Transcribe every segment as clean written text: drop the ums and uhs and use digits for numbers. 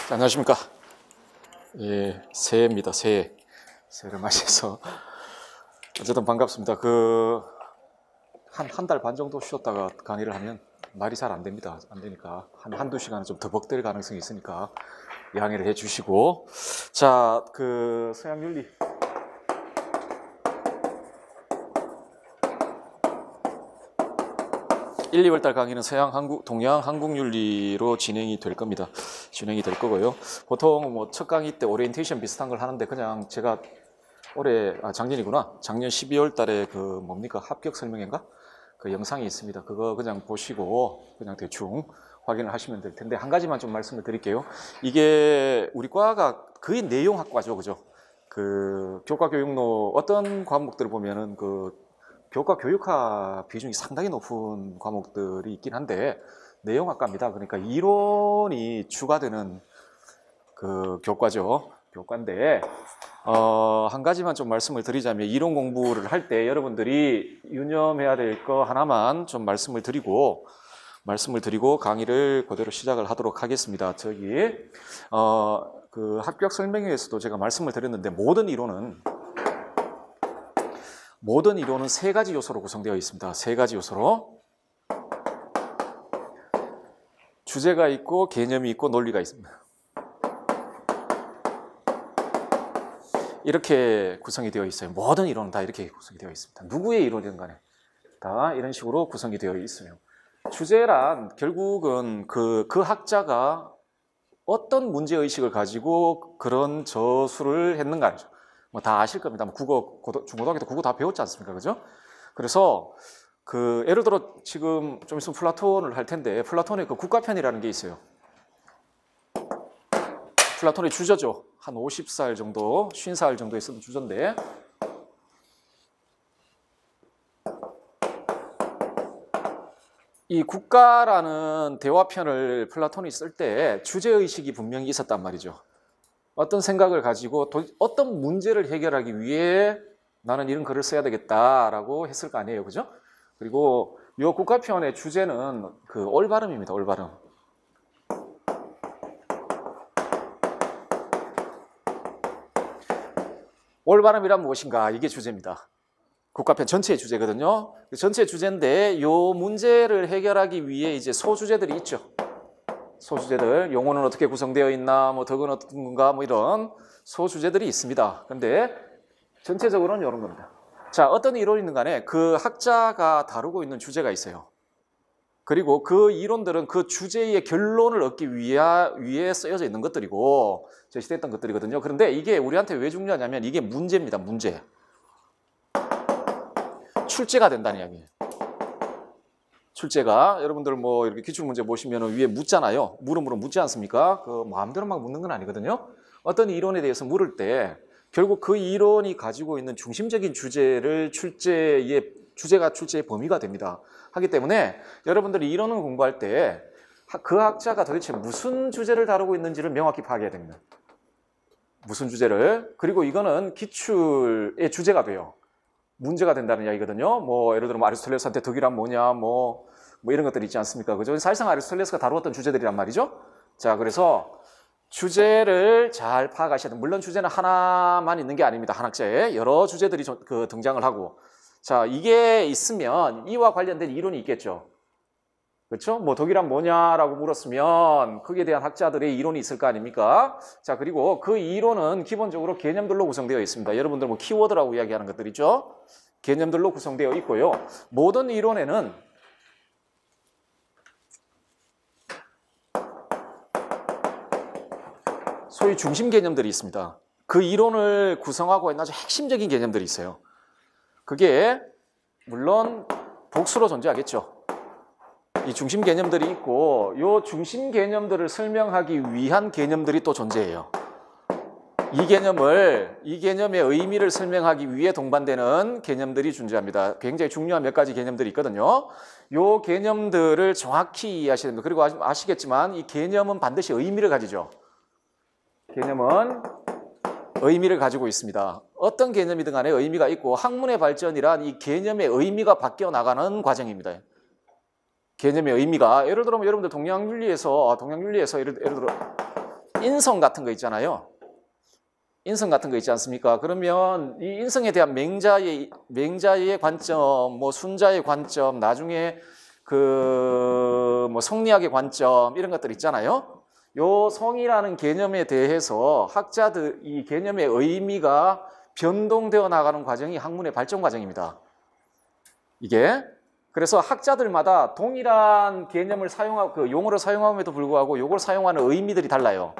자, 안녕하십니까. 예, 새해입니다. 새해를 맞이해서 어쨌든 반갑습니다. 한 달 반 정도 쉬었다가 강의를 하면 말이 잘 안 됩니다. 안 되니까 한두 시간은 좀 더벅될 가능성이 있으니까 양해를 해 주시고, 자, 서양윤리 1, 2월 달 강의는 동양 한국윤리로 진행이 될 겁니다. 진행이 될 거고요. 보통 뭐 첫 강의 때 오리엔테이션 비슷한 걸 하는데, 그냥 제가 작년이구나. 작년 12월 달에 합격 설명회인가? 그 영상이 있습니다. 그거 그냥 보시고 그냥 대충 확인을 하시면 될 텐데, 한 가지만 좀 말씀을 드릴게요. 이게 우리 과가 거의 내용학과죠. 그죠? 교과 교육로 어떤 과목들을 보면은 교과 교육화 비중이 상당히 높은 과목들이 있긴 한데 내용학과입니다. 그러니까 이론이 추가되는 교과죠. 교과인데 한 가지만 좀 말씀을 드리자면, 이론 공부를 할 때 여러분들이 유념해야 될 거 하나만 좀 말씀을 드리고 강의를 그대로 시작을 하도록 하겠습니다. 합격 설명회에서도 제가 말씀을 드렸는데, 모든 이론은 세 가지 요소로 구성되어 있습니다. 세 가지 요소로. 주제가 있고, 개념이 있고, 논리가 있습니다. 이렇게 구성이 되어 있어요. 모든 이론은 다 이렇게 구성이 되어 있습니다. 누구의 이론이든 간에 다 이런 식으로 구성이 되어 있어요. 주제란 결국은 그 학자가 어떤 문제의식을 가지고 그런 저술을 했는가죠. 뭐 다 아실 겁니다. 중고등학교 때 국어 다 배웠지 않습니까? 그죠? 그래서 예를 들어 지금 좀 있으면 플라톤을 할 텐데, 플라톤의 국가편이라는 게 있어요. 플라톤의 주저죠. 한 50살 정도, 50살 정도에 쓰던 주저인데, 이 국가라는 대화편을 플라톤이 쓸 때 주제의식이 분명히 있었단 말이죠. 어떤 생각을 가지고 어떤 문제를 해결하기 위해 나는 이런 글을 써야 되겠다라고 했을 거 아니에요. 그죠? 그리고 이 국가편의 주제는 올바름입니다. 올바름. 올바름이란 무엇인가? 이게 주제입니다. 국가편 전체의 주제거든요. 전체의 주제인데, 이 문제를 해결하기 위해 이제 소주제들이 있죠. 소주제들, 용어는 어떻게 구성되어 있나, 뭐 덕은 어떤 건가, 뭐 이런 소주제들이 있습니다. 근데 전체적으로는 이런 겁니다. 자, 어떤 이론이든 간에 그 학자가 다루고 있는 주제가 있어요. 그리고 그 이론들은 그 주제의 결론을 얻기 위해 쓰여져 있는 것들이고 제시됐던 것들이거든요. 그런데 이게 우리한테 왜 중요하냐면, 이게 문제입니다. 문제. 출제가 된다는 이야기예요. 출제가, 여러분들 뭐 이렇게 기출문제 보시면 위에 묻잖아요. 물음으로 묻지 않습니까? 마음대로 막 묻는 건 아니거든요. 어떤 이론에 대해서 물을 때 결국 그 이론이 가지고 있는 중심적인 주제가 출제의 범위가 됩니다. 하기 때문에 여러분들이 이론을 공부할 때 그 학자가 도대체 무슨 주제를 다루고 있는지를 명확히 파악해야 됩니다. 무슨 주제를. 그리고 이거는 기출의 주제가 돼요. 문제가 된다는 이야기거든요. 뭐 예를 들어 아리스토텔레스한테 덕이란 뭐냐, 뭐 이런 것들이 있지 않습니까? 그죠? 사실상 아리스토텔레스가 다루었던 주제들이란 말이죠. 자, 그래서 주제를 잘 파악하셔야 돼요. 물론 주제는 하나만 있는 게 아닙니다. 한 학자에 여러 주제들이 등장을 하고, 자, 이게 있으면 이와 관련된 이론이 있겠죠. 그렇죠? 뭐 덕이란 뭐냐라고 물었으면 거기에 대한 학자들의 이론이 있을 거 아닙니까? 자, 그리고 그 이론은 기본적으로 개념들로 구성되어 있습니다. 여러분들 뭐 키워드라고 이야기하는 것들이죠. 개념들로 구성되어 있고요. 모든 이론에는 소위 중심 개념들이 있습니다. 그 이론을 구성하고 있는 아주 핵심적인 개념들이 있어요. 그게 물론 복수로 존재하겠죠. 이 중심 개념들이 있고, 이 중심 개념들을 설명하기 위한 개념들이 또 존재해요. 이 개념의 의미를 설명하기 위해 동반되는 개념들이 존재합니다. 굉장히 중요한 몇 가지 개념들이 있거든요. 이 개념들을 정확히 이해하셔야 됩니다. 그리고 아시겠지만 이 개념은 반드시 의미를 가지죠. 개념은 의미를 가지고 있습니다. 어떤 개념이든 간에 의미가 있고, 학문의 발전이란 이 개념의 의미가 바뀌어 나가는 과정입니다. 개념의 의미가, 예를 들면 여러분들 동양윤리에서 예를 들어 인성 같은 거 있잖아요. 인성 같은 거 있지 않습니까? 그러면 이 인성에 대한 맹자의 관점, 뭐 순자의 관점, 나중에 그 뭐 성리학의 관점 이런 것들 있잖아요. 요 성이라는 개념에 대해서 학자들 이 개념의 의미가 변동되어 나가는 과정이 학문의 발전 과정입니다. 이게 그래서 학자들마다 동일한 개념을 사용하고 그 용어를 사용함에도 불구하고 이걸 사용하는 의미들이 달라요.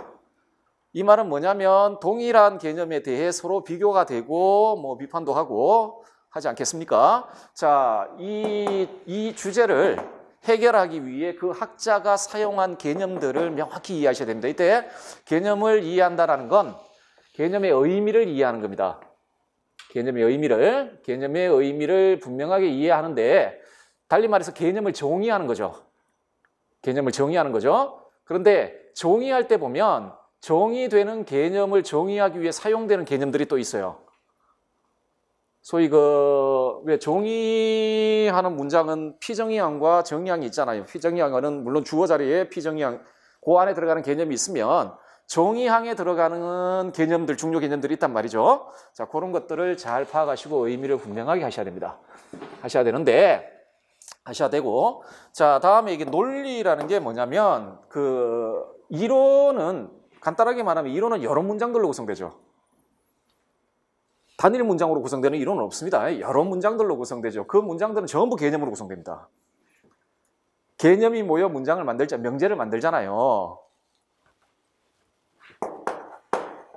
이 말은 뭐냐면 동일한 개념에 대해 서로 비교가 되고 뭐 비판도 하고 하지 않겠습니까? 자, 이 주제를 해결하기 위해 그 학자가 사용한 개념들을 명확히 이해하셔야 됩니다. 이때 개념을 이해한다는 건 개념의 의미를 이해하는 겁니다. 개념의 의미를 분명하게 이해하는데 달리 말해서 개념을 정의하는 거죠. 개념을 정의하는 거죠. 그런데 정의할 때 보면 정의되는 개념을 정의하기 위해 사용되는 개념들이 또 있어요. 소위 왜 정의하는 문장은 피정의항과 정의항이 있잖아요. 피정의항은 물론 주어 자리에 피정의항 그 안에 들어가는 개념이 있으면 정의항에 들어가는 개념들, 중요 개념들이 있단 말이죠. 자, 그런 것들을 잘 파악하시고 의미를 분명하게 하셔야 됩니다. 하셔야 되고. 자, 다음에 이게 논리라는 게 뭐냐면 그 이론은 간단하게 말하면 이론은 여러 문장들로 구성되죠. 단일 문장으로 구성되는 이론은 없습니다. 여러 문장들로 구성되죠. 그 문장들은 전부 개념으로 구성됩니다. 개념이 모여 문장을 명제를 만들잖아요.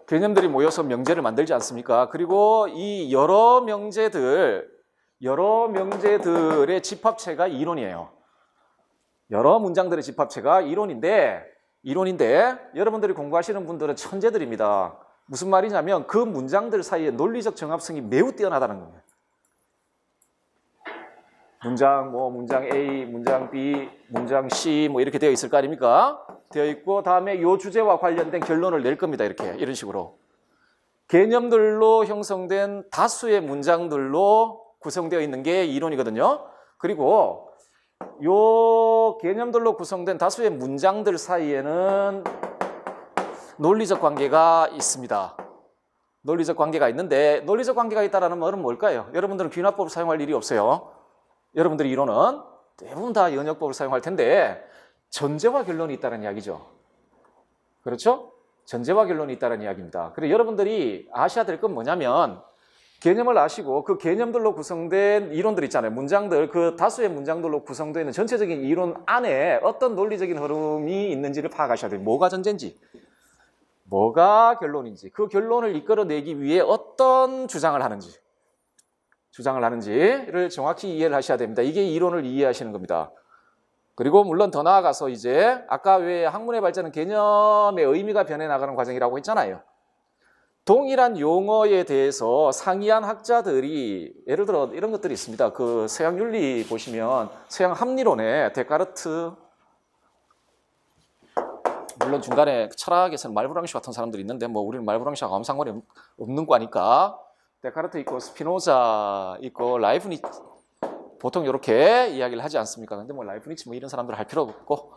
개념들이 모여서 명제를 만들지 않습니까? 그리고 이 여러 명제들의 집합체가 이론이에요. 여러 문장들의 집합체가 이론인데 여러분들이 공부하시는 분들은 천재들입니다. 무슨 말이냐면 그 문장들 사이에 논리적 정합성이 매우 뛰어나다는 겁니다. 문장 A, 문장 B, 문장 C 뭐 이렇게 되어 있을 거 아닙니까? 되어 있고 다음에 이 주제와 관련된 결론을 낼 겁니다. 이런 식으로. 개념들로 형성된 다수의 문장들로 구성되어 있는 게 이론이거든요. 그리고 이 개념들로 구성된 다수의 문장들 사이에는 논리적 관계가 있습니다. 논리적 관계가 있는데 논리적 관계가 있다는 말은 뭘까요? 여러분들은 귀납법을 사용할 일이 없어요. 여러분들의 이론은 대부분 다 연역법을 사용할 텐데 전제와 결론이 있다는 이야기죠. 그렇죠? 전제와 결론이 있다는 이야기입니다. 그래서 여러분들이 아셔야 될 건 뭐냐면 개념을 아시고 그 개념들로 구성된 이론들 있잖아요. 문장들, 그 다수의 문장들로 구성되어 있는 전체적인 이론 안에 어떤 논리적인 흐름이 있는지를 파악하셔야 돼요. 뭐가 전제인지, 뭐가 결론인지, 그 결론을 이끌어내기 위해 어떤 주장을 하는지를 정확히 이해를 하셔야 됩니다. 이게 이론을 이해하시는 겁니다. 그리고 물론 더 나아가서 이제 아까 왜 학문의 발전은 개념의 의미가 변해나가는 과정이라고 했잖아요. 동일한 용어에 대해서 상이한 학자들이 예를 들어 이런 것들이 있습니다. 그 서양 윤리 보시면 서양 합리론에 데카르트, 물론 중간에 철학에서는 말브랑슈 같은 사람들이 있는데 뭐 우리는 말브랑슈하고 아무 상관이 없는 거니까 데카르트 있고 스피노자 있고 라이프니츠 보통 이렇게 이야기를 하지 않습니까? 근데 뭐 라이프니츠 뭐 이런 사람들 할 필요 없고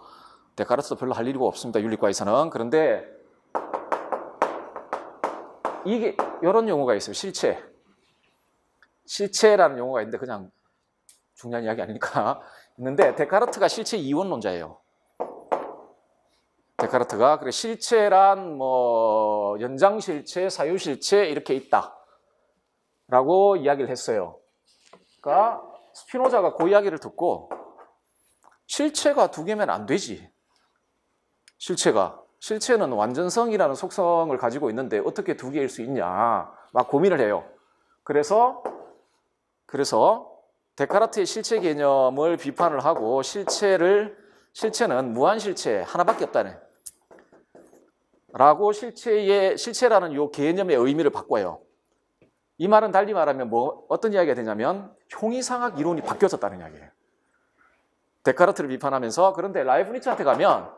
데카르트도 별로 할 일이 없습니다. 윤리과에서는. 그런데 이게 이런 용어가 있어요. 실체라는 용어가 있는데 그냥 중요한 이야기 아니니까 있는데 데카르트가 실체 이원론자예요. 데카르트가 그래 실체란 뭐 연장실체, 사유실체 이렇게 있다라고 이야기를 했어요. 그러니까 스피노자가 그 이야기를 듣고 실체가 두 개면 안 되지. 실체는 완전성이라는 속성을 가지고 있는데 어떻게 두 개일 수 있냐 막 고민을 해요. 그래서 데카르트의 실체 개념을 비판을 하고 실체는 무한실체 하나밖에 없다네 라고 실체라는 이 개념의 의미를 바꿔요. 이 말은 달리 말하면 어떤 이야기가 되냐면 형이상학 이론이 바뀌어졌다는 이야기예요. 데카르트를 비판하면서. 그런데 라이프니츠한테 가면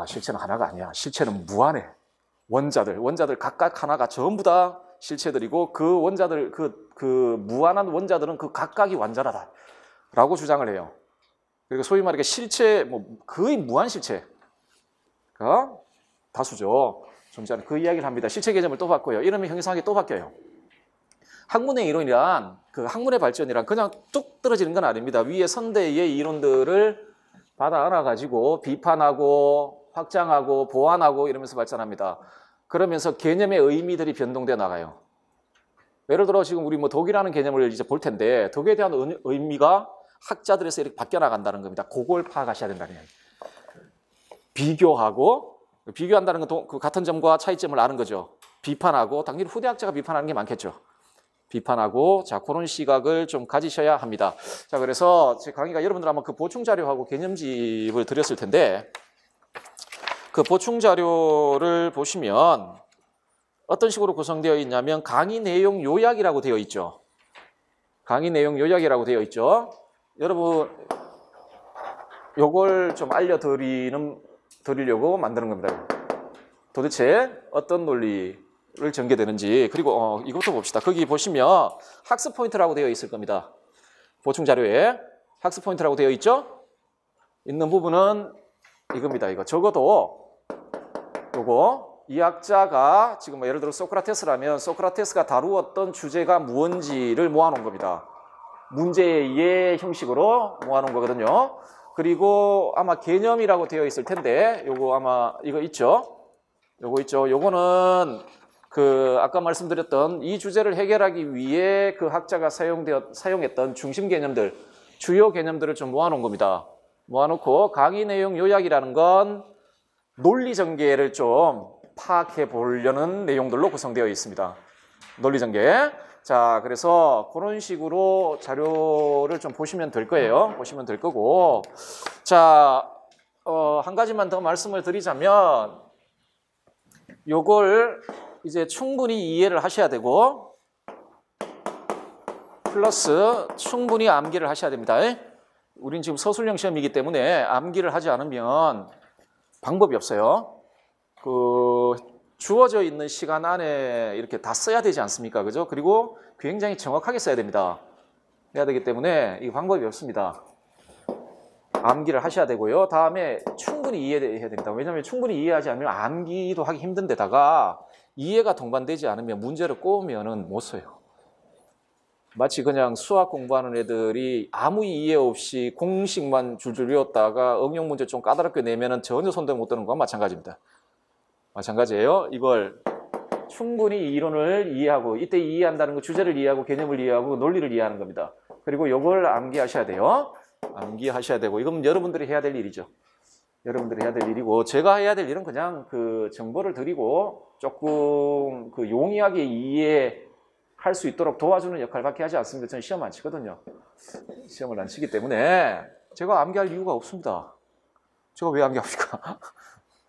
실체는 하나가 아니야. 실체는 무한해. 원자들 각각 하나가 전부 다 실체들이고 그 원자들 그 무한한 원자들은 그 각각이 완전하다라고 주장을 해요. 그리고 소위 말하게 실체 거의 무한 실체. 다수죠. 좀 전에 그 이야기를 합니다. 실체 개념을 또 바꿔요. 이러면 형이상하게 또 바뀌어요. 학문의 이론이란 그 학문의 발전이란 그냥 뚝 떨어지는 건 아닙니다. 위에 선대의 이론들을 받아 안아가지고 비판하고 확장하고 보완하고 이러면서 발전합니다. 그러면서 개념의 의미들이 변동되어 나가요. 예를 들어 지금 우리 뭐 덕이라는 개념을 이제 볼 텐데 덕에 대한 의미가 학자들에서 이렇게 바뀌어 나간다는 겁니다. 그걸 파악하셔야 된다는 얘기예요. 비교한다는 건 그 같은 점과 차이점을 아는 거죠. 비판하고 당연히 후대학자가 비판하는 게 많겠죠. 비판하고 자 그런 시각을 좀 가지셔야 합니다. 자 그래서 제 강의가 여러분들 아마 그 보충 자료하고 개념집을 드렸을 텐데 그 보충 자료를 보시면 어떤 식으로 구성되어 있냐면 강의 내용 요약이라고 되어 있죠. 강의 내용 요약이라고 되어 있죠. 여러분 요걸 좀 드리려고 만드는 겁니다. 도대체 어떤 논리를 전개되는지 그리고 이것도 봅시다. 거기 보시면 학습 포인트라고 되어 있을 겁니다. 보충 자료에 학습 포인트라고 되어 있죠. 있는 부분은 이겁니다. 이거 적어도 요거 이 학자가 지금 뭐 예를 들어 소크라테스라면 소크라테스가 다루었던 주제가 무언지를 모아놓은 겁니다. 문제의 형식으로 모아놓은 거거든요. 그리고 아마 개념이라고 되어 있을 텐데 요거 아마 이거 있죠. 요거 있죠. 요거는 그 아까 말씀드렸던 이 주제를 해결하기 위해 그 학자가 사용했던 중심 개념들, 주요 개념들을 좀 모아놓은 겁니다. 모아놓고 강의 내용 요약이라는 건 논리 전개를 좀 파악해 보려는 내용들로 구성되어 있습니다. 논리 전개. 자, 그래서 그런 식으로 자료를 좀 보시면 될 거예요. 보시면 될 거고. 자, 한 가지만 더 말씀을 드리자면 요걸 이제 충분히 이해를 하셔야 되고 플러스 충분히 암기를 하셔야 됩니다. 우린 지금 서술형 시험이기 때문에 암기를 하지 않으면 방법이 없어요. 그 주어져 있는 시간 안에 이렇게 다 써야 되지 않습니까? 그죠? 그리고 굉장히 정확하게 써야 됩니다. 해야 되기 때문에 이 방법이 없습니다. 암기를 하셔야 되고요. 다음에 충분히 이해해야 됩니다. 왜냐하면 충분히 이해하지 않으면 암기도 하기 힘든 데다가 이해가 동반되지 않으면 문제를 꼬우면은 못 써요. 마치 그냥 수학 공부하는 애들이 아무 이해 없이 공식만 줄줄 외웠다가 응용 문제 좀 까다롭게 내면은 전혀 손도 못 드는 거와 마찬가지입니다. 마찬가지예요. 이걸 충분히 이론을 이해하고 이때 이해한다는 거 주제를 이해하고 개념을 이해하고 논리를 이해하는 겁니다. 그리고 이걸 암기하셔야 돼요. 암기하셔야 되고 이건 여러분들이 해야 될 일이죠. 여러분들이 해야 될 일이고 제가 해야 될 일은 그냥 그 정보를 드리고 조금 그 용이하게 이해할 수 있도록 도와주는 역할밖에 하지 않습니다. 저는 시험 안 치거든요. 시험을 안 치기 때문에 제가 암기할 이유가 없습니다. 제가 왜 암기합니까?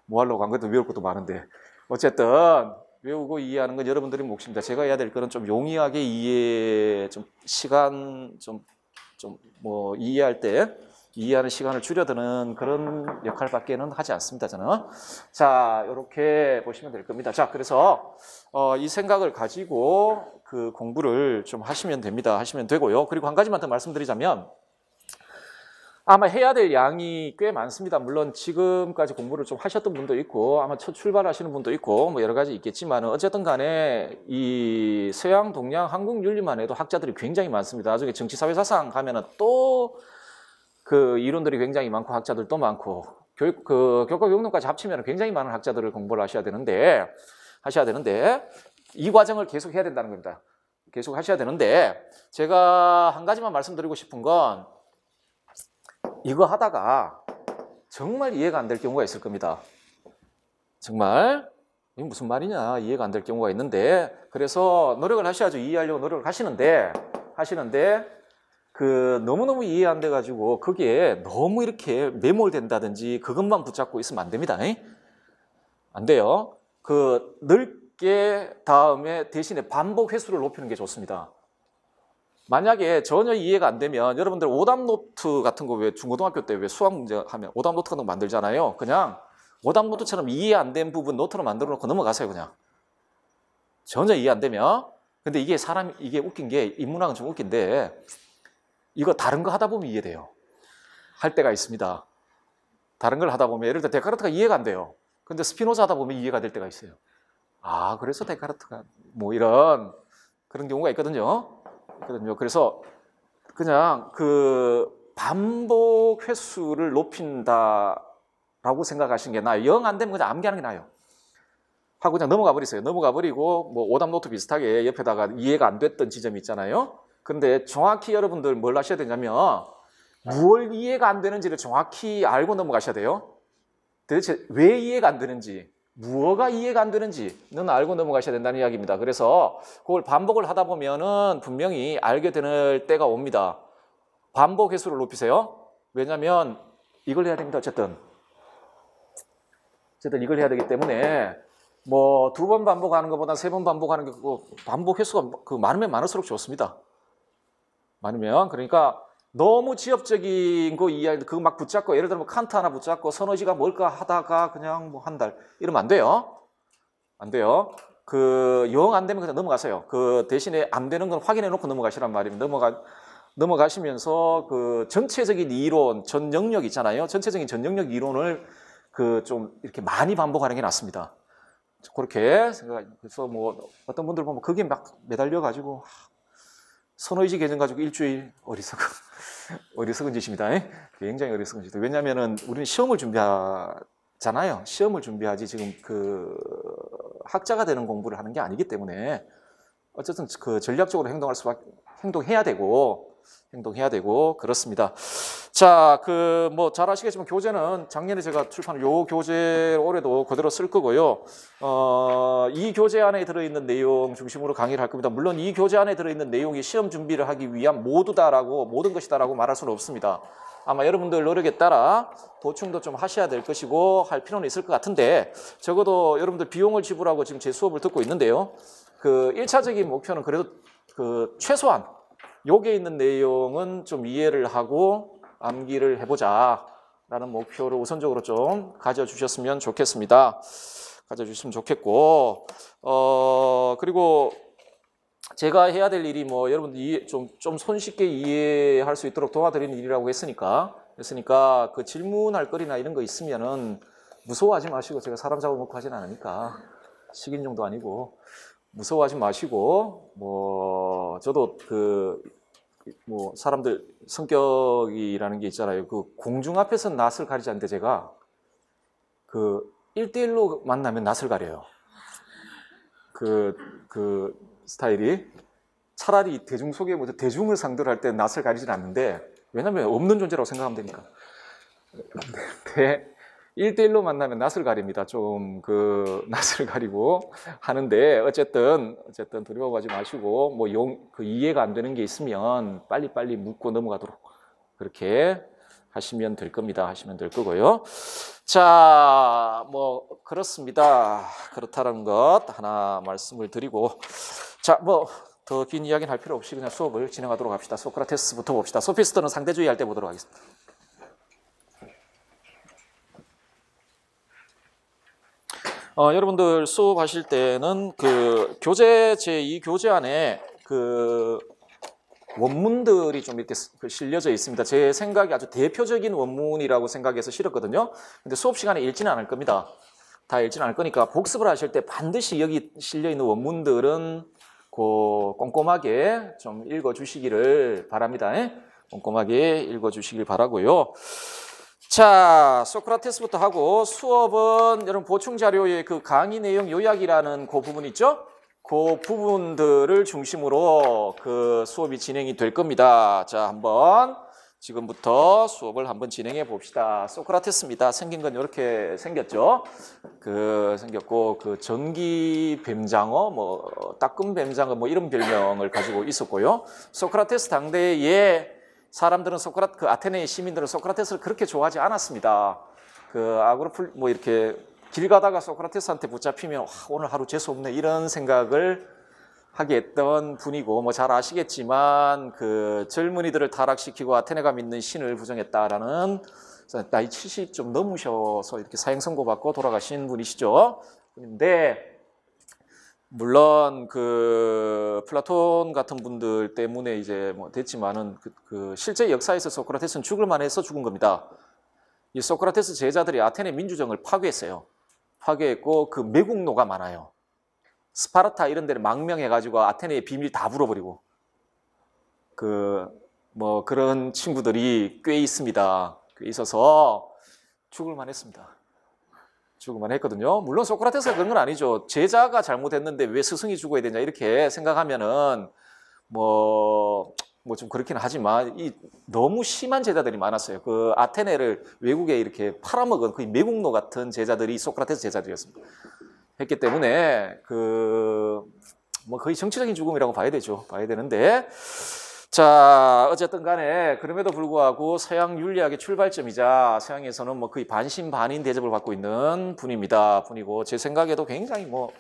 뭐 하려고 안 그래도 외울 것도 많은데 어쨌든 외우고 이해하는 건 여러분들이 몫입니다. 제가 해야 될 거는 좀 용이하게 시간 뭐 이해할 때 이해하는 시간을 줄여드는 그런 역할밖에는 하지 않습니다. 저는 자 이렇게 보시면 될 겁니다. 자 그래서 이 생각을 가지고 그 공부를 좀 하시면 됩니다. 하시면 되고요. 그리고 한 가지만 더 말씀드리자면 아마 해야 될 양이 꽤 많습니다. 물론 지금까지 공부를 좀 하셨던 분도 있고 아마 첫 출발하시는 분도 있고 뭐 여러 가지 있겠지만 어쨌든 간에 이 서양, 동양, 한국 윤리만 해도 학자들이 굉장히 많습니다. 나중에 정치, 사회, 사상 가면은 또 그 이론들이 굉장히 많고 학자들도 많고 교과 교육론까지 합치면 굉장히 많은 학자들을 공부를 하셔야 되는데 이 과정을 계속 해야 된다는 겁니다. 계속 하셔야 되는데 제가 한 가지만 말씀드리고 싶은 건 이거 하다가 정말 이해가 안 될 경우가 있을 겁니다. 정말 이게 무슨 말이냐 이해가 안 될 경우가 있는데 그래서 노력을 하셔야죠. 이해하려고 노력을 하시는데 그 너무너무 이해 안 돼가지고 거기에 너무 이렇게 매몰된다든지 그것만 붙잡고 있으면 안 됩니다. 안 돼요. 그 넓게 다음에 대신에 반복 횟수를 높이는 게 좋습니다. 만약에 전혀 이해가 안 되면 여러분들 오답 노트 같은 거 왜 중고등학교 때 왜 수학 문제 하면 오답 노트 같은 거 만들잖아요. 그냥 오답 노트처럼 이해 안 된 부분 노트로 만들어 놓고 넘어가세요. 그냥 전혀 이해 안 되면. 근데 이게 이게 웃긴 게 인문학은 좀 웃긴데 이거 다른 거 하다 보면 이해돼요. 할 때가 있습니다. 다른 걸 하다 보면 예를 들어 데카르트가 이해가 안 돼요. 근데 스피노자 하다 보면 이해가 될 때가 있어요. 아, 그래서 데카르트가 뭐 이런 그런 경우가 있거든요. 그래서 그냥 그 반복 횟수를 높인다라고 생각하시는 게 나아요. 영 안 되면 그냥 암기하는 게 나아요. 하고 그냥 넘어가 버리세요. 넘어가 버리고 뭐 오답 노트 비슷하게 옆에다가 이해가 안 됐던 지점이 있잖아요. 근데 정확히 여러분들 뭘 하셔야 되냐면 무엇 이해가 안 되는지를 정확히 알고 넘어가셔야 돼요. 도대체 왜 이해가 안 되는지, 무엇가 이해가 안 되는지는 알고 넘어가셔야 된다는 이야기입니다. 그래서 그걸 반복을 하다 보면은 분명히 알게 되는 때가 옵니다. 반복 횟수를 높이세요. 왜냐하면 이걸 해야 됩니다. 어쨌든 이걸 해야 되기 때문에 뭐 2번 반복하는 것보다 3번 반복하는 게 반복 횟수가 그 많으면 많을수록 좋습니다. 많으면 그러니까 너무 지엽적인 거 이해하는데 그거 막 붙잡고 예를 들면 뭐 칸트 하나 붙잡고 선어지가 뭘까 하다가 그냥 뭐 한 달 이러면 안 돼요. 안 돼요. 그 영 안 되면 그냥 넘어가세요. 그 대신에 안 되는 건 확인해 놓고 넘어가시란 말입니다. 넘어가시면서 그 전체적인 이론, 전 영역 있잖아요. 전체적인 전 영역 이론을 그 좀 이렇게 많이 반복하는 게 낫습니다. 그렇게 생각해서 뭐 어떤 분들 보면 그게 막 매달려 가지고 선어의지 개념 가지고 일주일 어리석은 짓입니다. 굉장히 어리석은 짓. 왜냐하면은 우리는 시험을 준비하잖아요. 시험을 준비하지 지금 그 학자가 되는 공부를 하는 게 아니기 때문에 어쨌든 그 전략적으로 행동해야 되고 그렇습니다. 자, 그 뭐 잘 아시겠지만 교재는 작년에 제가 출판한 요 교재 올해도 그대로 쓸 거고요. 이 교재 안에 들어있는 내용 중심으로 강의를 할 겁니다. 물론 이 교재 안에 들어있는 내용이 시험 준비를 하기 위한 모든 것이다라고 말할 수는 없습니다. 아마 여러분들 노력에 따라 보충도 좀 하셔야 될 것이고 할 필요는 있을 것 같은데 적어도 여러분들 비용을 지불하고 지금 제 수업을 듣고 있는데요. 그 1차적인 목표는 그래도 그 최소한 여기에 있는 내용은 좀 이해를 하고 암기를 해보자 라는 목표를 우선적으로 좀 가져주셨으면 좋겠습니다. 가져주시면 좋겠고 그리고 제가 해야 될 일이 뭐 여러분들 좀 손쉽게 이해할 수 있도록 도와드리는 일이라고 했으니까 그 질문할 거리나 이런 거 있으면은 무서워하지 마시고 제가 사람 잡아먹고 하진 않으니까 식인종도 아니고 무서워하지 마시고 뭐 저도 뭐 사람들 성격이라는 게 있잖아요. 그 공중 앞에서는 낯을 가리지 않는데 제가 그 1대1로 만나면 낯을 가려요. 그 스타일이 차라리 대중 속에 대중을 상대로 할 때 낯을 가리진 않는데 왜냐면 없는 존재라고 생각하면 되니까. 근데 1대1로 만나면 낯을 가립니다. 좀 낯을 가리고 하는데 어쨌든 두려워하지 마시고 뭐 그 이해가 안 되는 게 있으면 빨리빨리 묻고 넘어가도록 그렇게 하시면 될 겁니다. 하시면 될 거고요. 자, 뭐 그렇습니다. 그렇다는 것 하나 말씀을 드리고 자, 뭐 더 긴 이야기는 할 필요 없이 그냥 수업을 진행하도록 합시다. 소크라테스부터 봅시다. 소피스트는 상대주의 할 때 보도록 하겠습니다. 여러분들 수업하실 때는 그 교재 제2 교재 안에 그 원문들이 좀 이렇게 실려져 있습니다. 제 생각이 아주 대표적인 원문이라고 생각해서 실었거든요. 근데 수업 시간에 읽지는 않을 겁니다. 다 읽지는 않을 거니까 복습을 하실 때 반드시 여기 실려 있는 원문들은 꼼꼼하게 좀 읽어주시기를 바랍니다. 꼼꼼하게 읽어주시길 바라고요. 자, 소크라테스부터 하고 수업은 여러분 보충 자료의 그 강의 내용 요약이라는 그 부분 있죠? 그 부분들을 중심으로 그 수업이 진행이 될 겁니다. 자, 한번 지금부터 수업을 한번 진행해 봅시다. 소크라테스입니다. 생긴 건 이렇게 생겼죠? 생겼고 그 전기 뱀장어, 뭐 따끔 뱀장어 뭐 이런 별명을 가지고 있었고요. 소크라테스 당대에 사람들은 그 아테네 시민들은 소크라테스를 그렇게 좋아하지 않았습니다. 뭐 이렇게 길 가다가 소크라테스한테 붙잡히면 오늘 하루 재수 없네 이런 생각을 하게 했던 분이고 뭐 잘 아시겠지만 그 젊은이들을 타락시키고 아테네가 믿는 신을 부정했다라는 나이 70 좀 넘으셔서 이렇게 사형 선고받고 돌아가신 분이시죠. 근데 물론 그 플라톤 같은 분들 때문에 이제 뭐 됐지만은 실제 역사에서 소크라테스는 죽을 만해서 죽은 겁니다. 이 소크라테스 제자들이 아테네 민주정을 파괴했어요. 파괴했고 그 매국노가 많아요. 스파르타 이런 데를 망명해가지고 아테네의 비밀 다 불어버리고 뭐 그런 친구들이 꽤 있습니다. 꽤 있어서 죽을만 했습니다. 죽을만 했거든요. 물론 소크라테스가 그런 건 아니죠. 제자가 잘못했는데 왜 스승이 죽어야 되냐 이렇게 생각하면은 뭐 좀 그렇긴 하지만 너무 심한 제자들이 많았어요. 그 아테네를 외국에 이렇게 팔아먹은 거의 매국노 같은 제자들이 소크라테스 제자들이었습니다. 했기 때문에 뭐 거의 정치적인 죽음이라고 봐야 되죠. 봐야 되는데 자 어쨌든 간에 그럼에도 불구하고 서양 윤리학의 출발점이자 서양에서는 뭐 거의 반신반인 대접을 받고 있는 분이고 제 생각에도 굉장히 뭐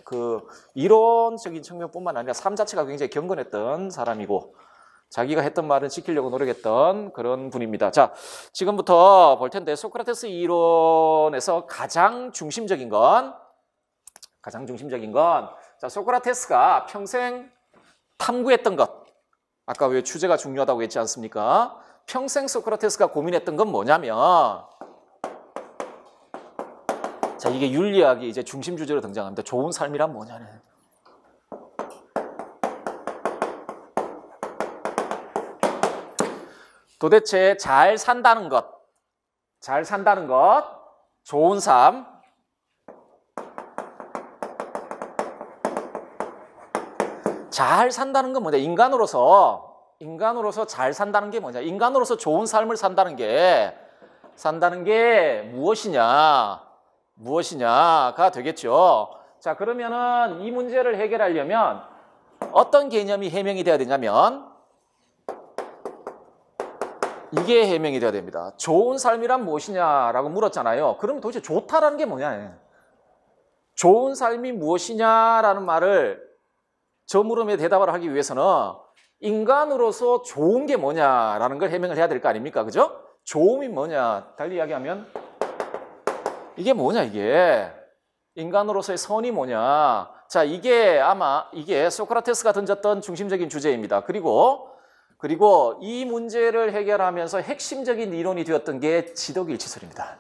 이론적인 측면뿐만 아니라 삶 자체가 굉장히 경건했던 사람이고 자기가 했던 말은 지키려고 노력했던 그런 분입니다. 자, 지금부터 볼 텐데 소크라테스 이론에서 가장 중심적인 건 자, 소크라테스가 평생 탐구했던 것. 아까 왜 주제가 중요하다고 했지 않습니까? 평생 소크라테스가 고민했던 건 뭐냐면 자, 이게 윤리학이 이제 중심 주제로 등장합니다. 좋은 삶이란 뭐냐네. 도대체 잘 산다는 것, 좋은 삶, 잘 산다는 건 뭐냐? 인간으로서 잘 산다는 게 뭐냐? 인간으로서 좋은 삶을 산다는 게 무엇이냐가 되겠죠. 자, 그러면은 이 문제를 해결하려면 어떤 개념이 해명이 돼야 되냐면 이게 해명이 돼야 됩니다. 좋은 삶이란 무엇이냐라고 물었잖아요. 그럼 도대체 좋다라는 게 뭐냐? 좋은 삶이 무엇이냐라는 말을 저 물음에 대답을 하기 위해서는 인간으로서 좋은 게 뭐냐라는 걸 해명을 해야 될 거 아닙니까? 그죠? 좋음이 뭐냐? 달리 이야기하면 이게 뭐냐 이게? 인간으로서의 선이 뭐냐? 자, 이게 소크라테스가 던졌던 중심적인 주제입니다. 그리고 이 문제를 해결하면서 핵심적인 이론이 되었던 게 지덕일치설입니다.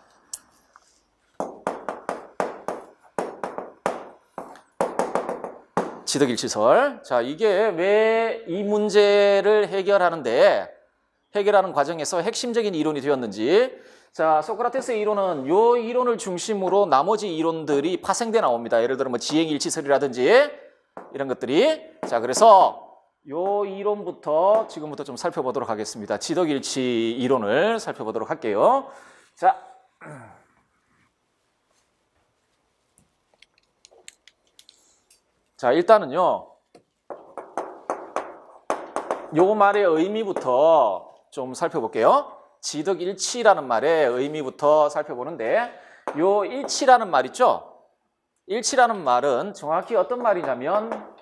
지덕일치설. 자, 이게 왜 이 문제를 해결하는 과정에서 핵심적인 이론이 되었는지. 자, 소크라테스의 이론은 요 이론을 중심으로 나머지 이론들이 파생돼 나옵니다. 예를 들어 뭐 지행일치설이라든지 이런 것들이. 자, 그래서 요 이론부터 지금부터 좀 살펴보도록 하겠습니다. 지덕일치 이론을 살펴보도록 할게요. 자, 일단은요. 요 말의 의미부터 좀 살펴볼게요. 지덕일치라는 말의 의미부터 살펴보는데 요 일치라는 말 있죠? 일치라는 말은 정확히 어떤 말이냐면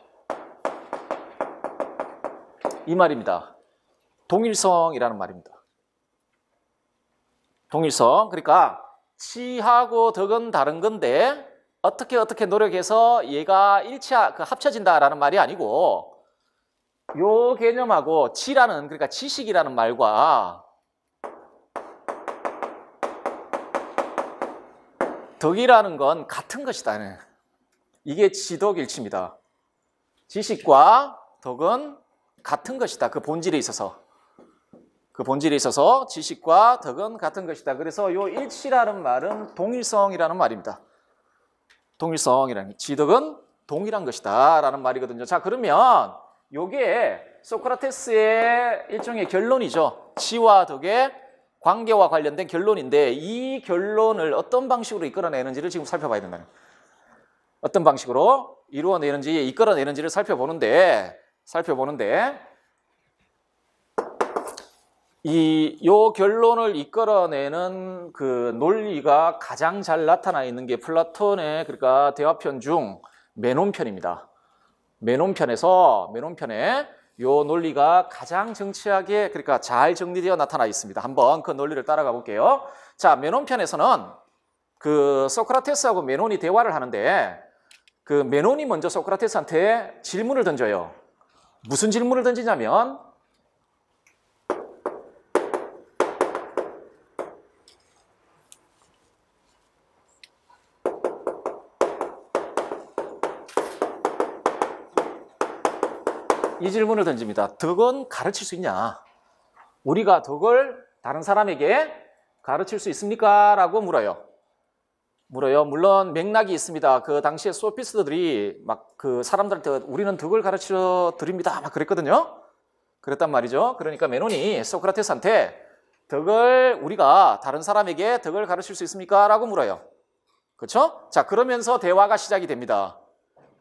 이 말입니다. 동일성이라는 말입니다. 동일성. 그러니까 치하고 덕은 다른 건데 어떻게 노력해서 얘가 합쳐진다라는 말이 아니고 요 개념하고 그러니까 지식이라는 말과 덕이라는 건 같은 것이다. 이게 지덕일치입니다. 지식과 덕은 같은 것이다. 그 본질에 있어서 지식과 덕은 같은 것이다. 그래서 요 일치라는 말은 동일성이라는 말입니다. 지덕은 동일한 것이다 라는 말이거든요. 자, 그러면 요게 소크라테스의 일종의 결론이죠. 치와 덕의 관계와 관련된 결론인데 이 결론을 어떤 방식으로 이끌어내는지를 지금 살펴봐야 된다는 거예요. 어떤 방식으로 이끌어내는지를 살펴보는데 요 결론을 이끌어내는 그 논리가 가장 잘 나타나 있는 게 플라톤의 그러니까 대화편 중 메논편입니다. 메논편에 요 논리가 가장 정치하게 그러니까 잘 정리되어 나타나 있습니다. 한번 그 논리를 따라가 볼게요. 자, 메논편에서는 그 소크라테스하고 메논이 대화를 하는데 그 메논이 먼저 소크라테스한테 질문을 던져요. 무슨 질문을 던지냐면 이 질문을 던집니다. 덕은 가르칠 수 있냐? 우리가 덕을 다른 사람에게 가르칠 수 있습니까? 라고 물어요. 물론 맥락이 있습니다. 그 당시에 소피스트들이 막 그 사람들한테 우리는 덕을 가르쳐 드립니다. 막 그랬거든요. 그랬단 말이죠. 그러니까 메논이 소크라테스한테 덕을 우리가 다른 사람에게 덕을 가르칠 수 있습니까? 라고 물어요. 그렇죠? 자, 그러면서 대화가 시작이 됩니다.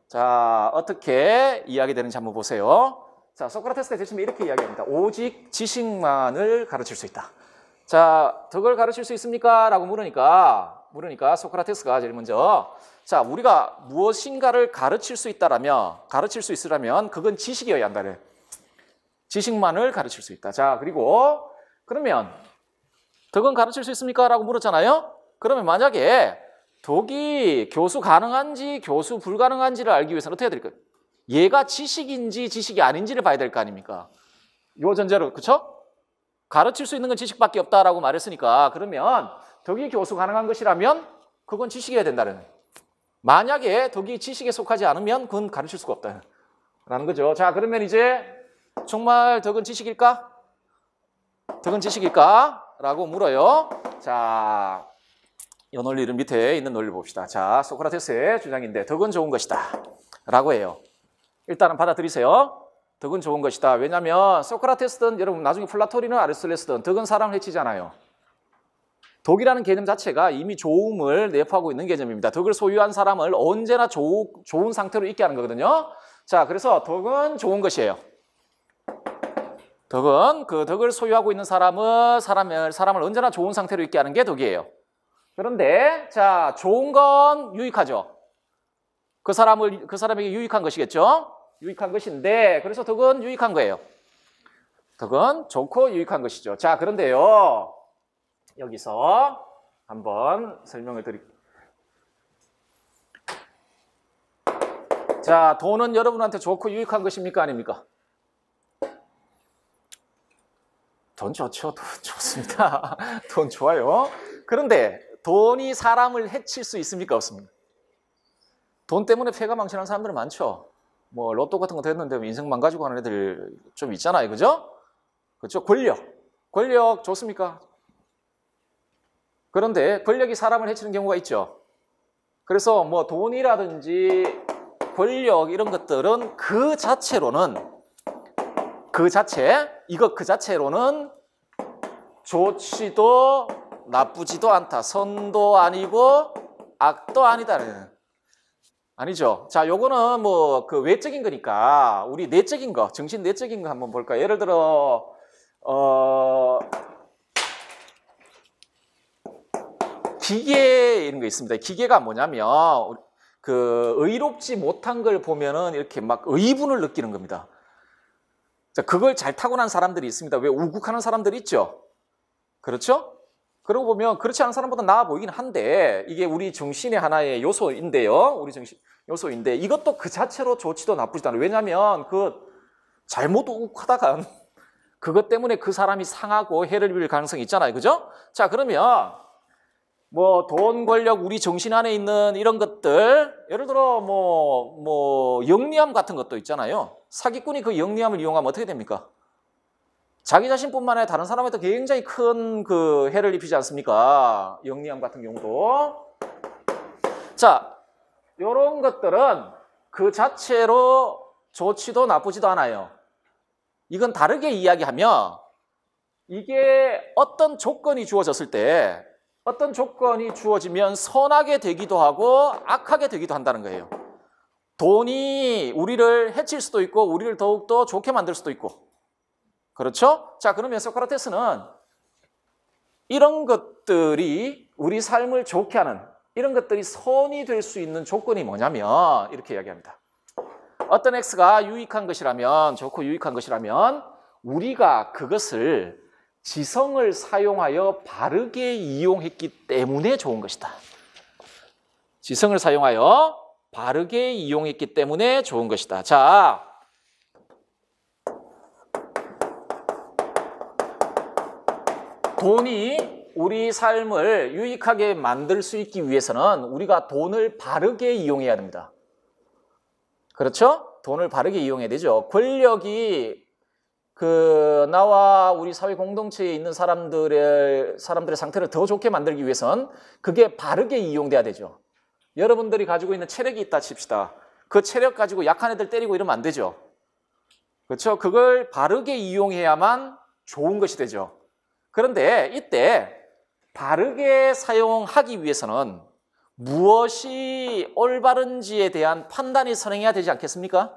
자, 어떻게 이야기되는지 한번 보세요. 자, 소크라테스가 제일 처음에 이렇게 이야기합니다. 오직 지식만을 가르칠 수 있다. 자, 덕을 가르칠 수 있습니까? 라고 물으니까 소크라테스가 제일 먼저 자, 우리가 무엇인가를 가르칠 수 있으라면 그건 지식이어야 한다네. 지식만을 가르칠 수 있다. 자, 그리고 그러면 덕은 가르칠 수 있습니까? 라고 물었잖아요. 그러면 만약에 덕이 교수 가능한지 교수 불가능한지를 알기 위해서는 어떻게 해야 될까요? 얘가 지식인지 지식이 아닌지를 봐야 될 거 아닙니까? 요 전제로, 그렇죠? 가르칠 수 있는 건 지식밖에 없다라고 말했으니까 그러면 덕이 교수 가능한 것이라면 그건 지식이어야 된다는 거예요. 만약에 덕이 지식에 속하지 않으면 그건 가르칠 수가 없다는 거죠. 자, 그러면 이제 정말 덕은 지식일까? 덕은 지식일까? 라고 물어요. 자, 이 논리를 밑에 있는 논리를 봅시다. 자, 소크라테스의 주장인데 덕은 좋은 것이다 라고 해요. 일단은 받아들이세요. 덕은 좋은 것이다. 왜냐하면 소크라테스든 여러분 나중에 플라토리는 아리스토텔레스든 덕은 사람을 해치잖아요. 덕이라는 개념 자체가 이미 좋음을 내포하고 있는 개념입니다. 덕을 소유한 사람을 언제나 좋은 상태로 있게 하는 거거든요. 자, 그래서 덕은 좋은 것이에요. 덕은 그 덕을 소유하고 있는 사람을 언제나 좋은 상태로 있게 하는 게 덕이에요. 그런데 자, 좋은 건 유익하죠. 그 사람에게 유익한 것이겠죠. 유익한 것인데 그래서 덕은 유익한 거예요. 덕은 좋고 유익한 것이죠. 자, 그런데요. 여기서 한번 설명을 드릴게요. 자, 돈은 여러분한테 좋고 유익한 것입니까? 아닙니까? 돈 좋죠. 돈 좋습니다. 돈 좋아요. 그런데 돈이 사람을 해칠 수 있습니까? 없습니까? 돈 때문에 폐가 망신하는 사람들은 많죠. 뭐 로또 같은 거 됐는데 인생 망가지고 하는 애들 좀 있잖아요. 그죠? 그렇죠? 권력 좋습니까? 그런데 권력이 사람을 해치는 경우가 있죠. 그래서 뭐 돈이라든지 권력 이런 것들은 그 자체로는 좋지도 나쁘지도 않다. 선도 아니고 악도 아니다. 아니죠. 자, 요거는 뭐 그 외적인 거니까 우리 내적인 거, 정신 내적인 거 한번 볼까요? 예를 들어 기계 이런 거 있습니다. 기계가 뭐냐면 그 의롭지 못한 걸 보면은 이렇게 막 의분을 느끼는 겁니다. 자, 그걸 잘 타고난 사람들이 있습니다. 왜 우국하는 사람들이 있죠? 그렇죠? 그러고 보면 그렇지 않은 사람보다 나아 보이긴 한데 이게 우리 정신의 하나의 요소인데요. 우리 정신 요소인데 이것도 그 자체로 좋지도 나쁘지도 않아요. 왜냐하면 그 잘못 우국하다가 그것 때문에 그 사람이 상하고 해를 입을 가능성이 있잖아요. 그죠? 자, 그러면 뭐 돈, 권력, 우리 정신 안에 있는 이런 것들 예를 들어 뭐 영리함 같은 것도 있잖아요. 사기꾼이 그 영리함을 이용하면 어떻게 됩니까? 자기 자신뿐만 아니라 다른 사람한테 굉장히 큰 그 해를 입히지 않습니까? 영리함 같은 경우도. 자, 이런 것들은 그 자체로 좋지도 나쁘지도 않아요. 이건 다르게 이야기하면 이게 어떤 조건이 주어졌을 때 어떤 조건이 주어지면 선하게 되기도 하고 악하게 되기도 한다는 거예요. 돈이 우리를 해칠 수도 있고 우리를 더욱더 좋게 만들 수도 있고. 그렇죠? 자, 그러면 소크라테스는 이런 것들이 우리 삶을 좋게 하는 이런 것들이 선이 될 수 있는 조건이 뭐냐면 이렇게 이야기합니다. 어떤 X가 유익한 것이라면 좋고 유익한 것이라면 우리가 그것을 지성을 사용하여 바르게 이용했기 때문에 좋은 것이다. 지성을 사용하여 바르게 이용했기 때문에 좋은 것이다. 자, 돈이 우리 삶을 유익하게 만들 수 있기 위해서는 우리가 돈을 바르게 이용해야 됩니다. 그렇죠? 돈을 바르게 이용해야 되죠. 권력이 나와 우리 사회 공동체에 있는 사람들의 상태를 더 좋게 만들기 위해선 그게 바르게 이용돼야 되죠. 여러분들이 가지고 있는 체력이 있다 칩시다. 그 체력 가지고 약한 애들 때리고 이러면 안 되죠. 그렇죠? 그걸 바르게 이용해야만 좋은 것이 되죠. 그런데 이때 바르게 사용하기 위해서는 무엇이 올바른지에 대한 판단이 선행해야 되지 않겠습니까?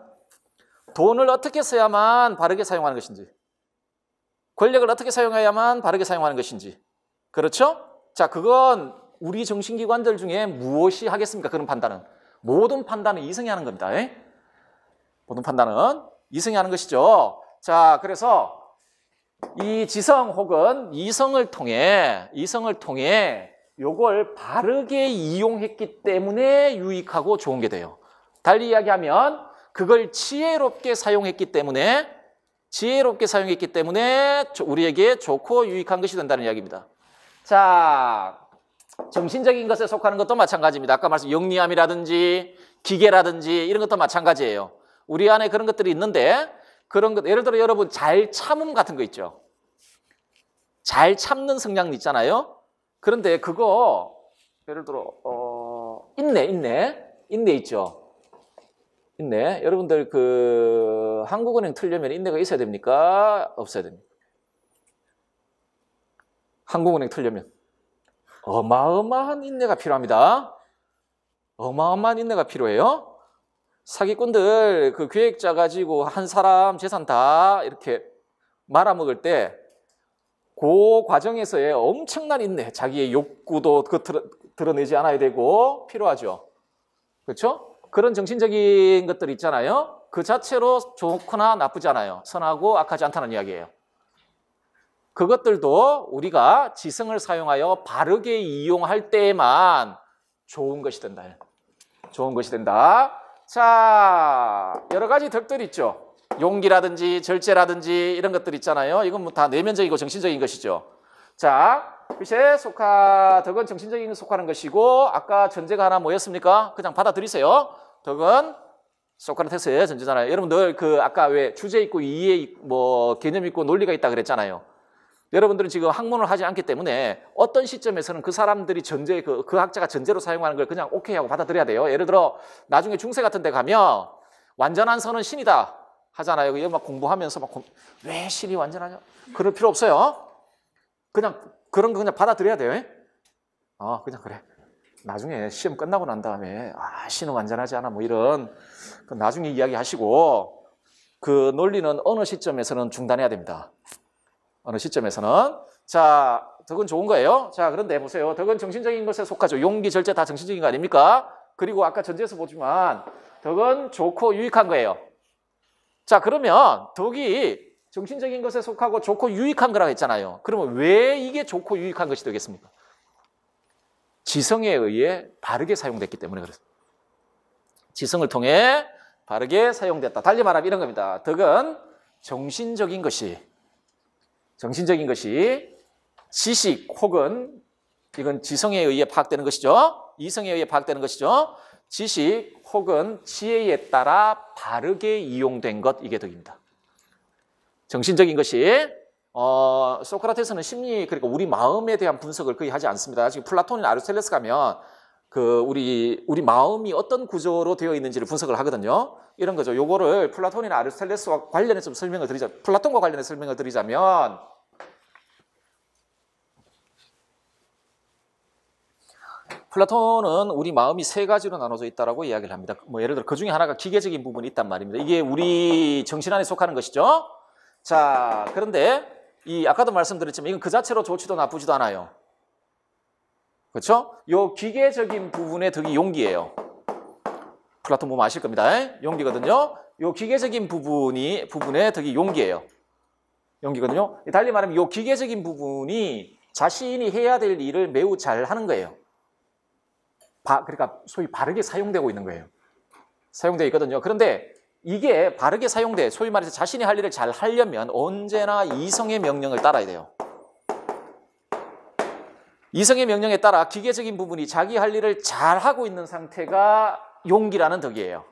돈을 어떻게 써야만 바르게 사용하는 것인지, 권력을 어떻게 사용해야만 바르게 사용하는 것인지. 그렇죠? 자, 그건 우리 정신기관들 중에 무엇이 하겠습니까? 그런 판단은. 모든 판단은 이성이 하는 겁니다. 모든 판단은 이성이 하는 것이죠. 자, 그래서 이 지성 혹은 이성을 통해 요걸 바르게 이용했기 때문에 유익하고 좋은 게 돼요. 달리 이야기하면 그걸 지혜롭게 사용했기 때문에 우리에게 좋고 유익한 것이 된다는 이야기입니다. 자, 정신적인 것에 속하는 것도 마찬가지입니다. 아까 말씀 영리함이라든지 기계라든지 이런 것도 마찬가지예요. 우리 안에 그런 것들이 있는데 그런 것, 예를 들어 여러분 잘 참음 같은 거 있죠. 잘 참는 성향 있잖아요. 그런데 그거 예를 들어 인내 있죠. 인내. 여러분들 한국은행 틀려면 인내가 있어야 됩니까? 없어야 됩니까? 한국은행 틀려면 어마어마한 인내가 필요합니다. 어마어마한 인내가 필요해요. 사기꾼들 기획자 가지고 한 사람 재산 다 이렇게 말아먹을 때 그 과정에서의 엄청난 인내, 자기의 욕구도 드러내지 않아야 되고 필요하죠. 그렇죠? 그런 정신적인 것들 있잖아요. 그 자체로 좋거나 나쁘지 않아요. 선하고 악하지 않다는 이야기예요. 그것들도 우리가 지성을 사용하여 바르게 이용할 때에만 좋은 것이 된다. 좋은 것이 된다. 자, 여러 가지 덕들 있죠. 용기라든지 절제라든지 이런 것들 있잖아요. 이건 뭐 다 내면적이고 정신적인 것이죠. 자, 빛에 덕은 정신적인 것에 속하는 것이고 아까 전제가 하나 뭐였습니까? 그냥 받아들이세요. 덕은 소크라테스의 전제잖아요. 여러분들 아까 왜 주제 있고 이해 개념 있고 논리가 있다 그랬잖아요. 여러분들은 지금 학문을 하지 않기 때문에 어떤 시점에서는 그 사람들이 전제 그 학자가 전제로 사용하는 걸 그냥 오케이 하고 받아들여야 돼요. 예를 들어 나중에 중세 같은 데 가면 완전한 선은 신이다 하잖아요. 이거 막 공부하면서 왜 신이 완전하냐? 그럴 필요 없어요. 그냥 그런 거 그냥 받아들여야 돼요. 그냥 그래. 나중에 시험 끝나고 난 다음에 신은 완전하지 않아 이런 나중에 이야기하시고 그 논리는 어느 시점에서는 중단해야 됩니다. 어느 시점에서는. 자, 덕은 좋은 거예요. 자, 그런데 보세요. 덕은 정신적인 것에 속하죠. 용기, 절제 다 정신적인 거 아닙니까? 그리고 아까 전제에서 보지만 덕은 좋고 유익한 거예요. 자, 그러면 덕이 정신적인 것에 속하고 좋고 유익한 거라고 했잖아요. 그러면 왜 이게 좋고 유익한 것이 되겠습니까? 지성에 의해 바르게 사용됐기 때문에 그렇습니다. 지성을 통해 바르게 사용됐다. 달리 말하면 이런 겁니다. 덕은 정신적인 것이 지식 혹은 이건 지성에 의해 파악되는 것이죠. 이성에 의해 파악되는 것이죠. 지식 혹은 지혜에 따라 바르게 이용된 것, 이게 덕입니다. 정신적인 것이 소크라테스는 심리, 그러니까 우리 마음에 대한 분석을 거의 하지 않습니다. 지금 플라톤이나 아리스토텔레스 가면 우리 마음이 어떤 구조로 되어 있는지를 분석을 하거든요. 이런 거죠. 요거를 플라톤이나 아리스토텔레스와 관련해서 플라톤과 관련해서 설명을 드리자면 플라톤은 우리 마음이 세 가지로 나눠져 있다라고 이야기를 합니다. 예를 들어 그 중에 하나가 기계적인 부분이 있단 말입니다. 이게 우리 정신 안에 속하는 것이죠. 자, 그런데 아까도 말씀드렸지만 이건 그 자체로 좋지도 나쁘지도 않아요. 그렇죠? 요 기계적인 부분의 덕이 용기예요. 플라톤 보면 아실 겁니다. 용기거든요. 요 기계적인 부분의 덕이 용기예요. 용기거든요. 달리 말하면 요 기계적인 부분이 자신이 해야 될 일을 매우 잘 하는 거예요. 그러니까 소위 바르게 사용되고 있는 거예요. 사용되어 있거든요. 그런데 이게 바르게 소위 말해서 자신이 할 일을 잘 하려면 언제나 이성의 명령을 따라야 돼요. 이성의 명령에 따라 기계적인 부분이 자기 할 일을 잘 하고 있는 상태가 용기라는 덕이에요.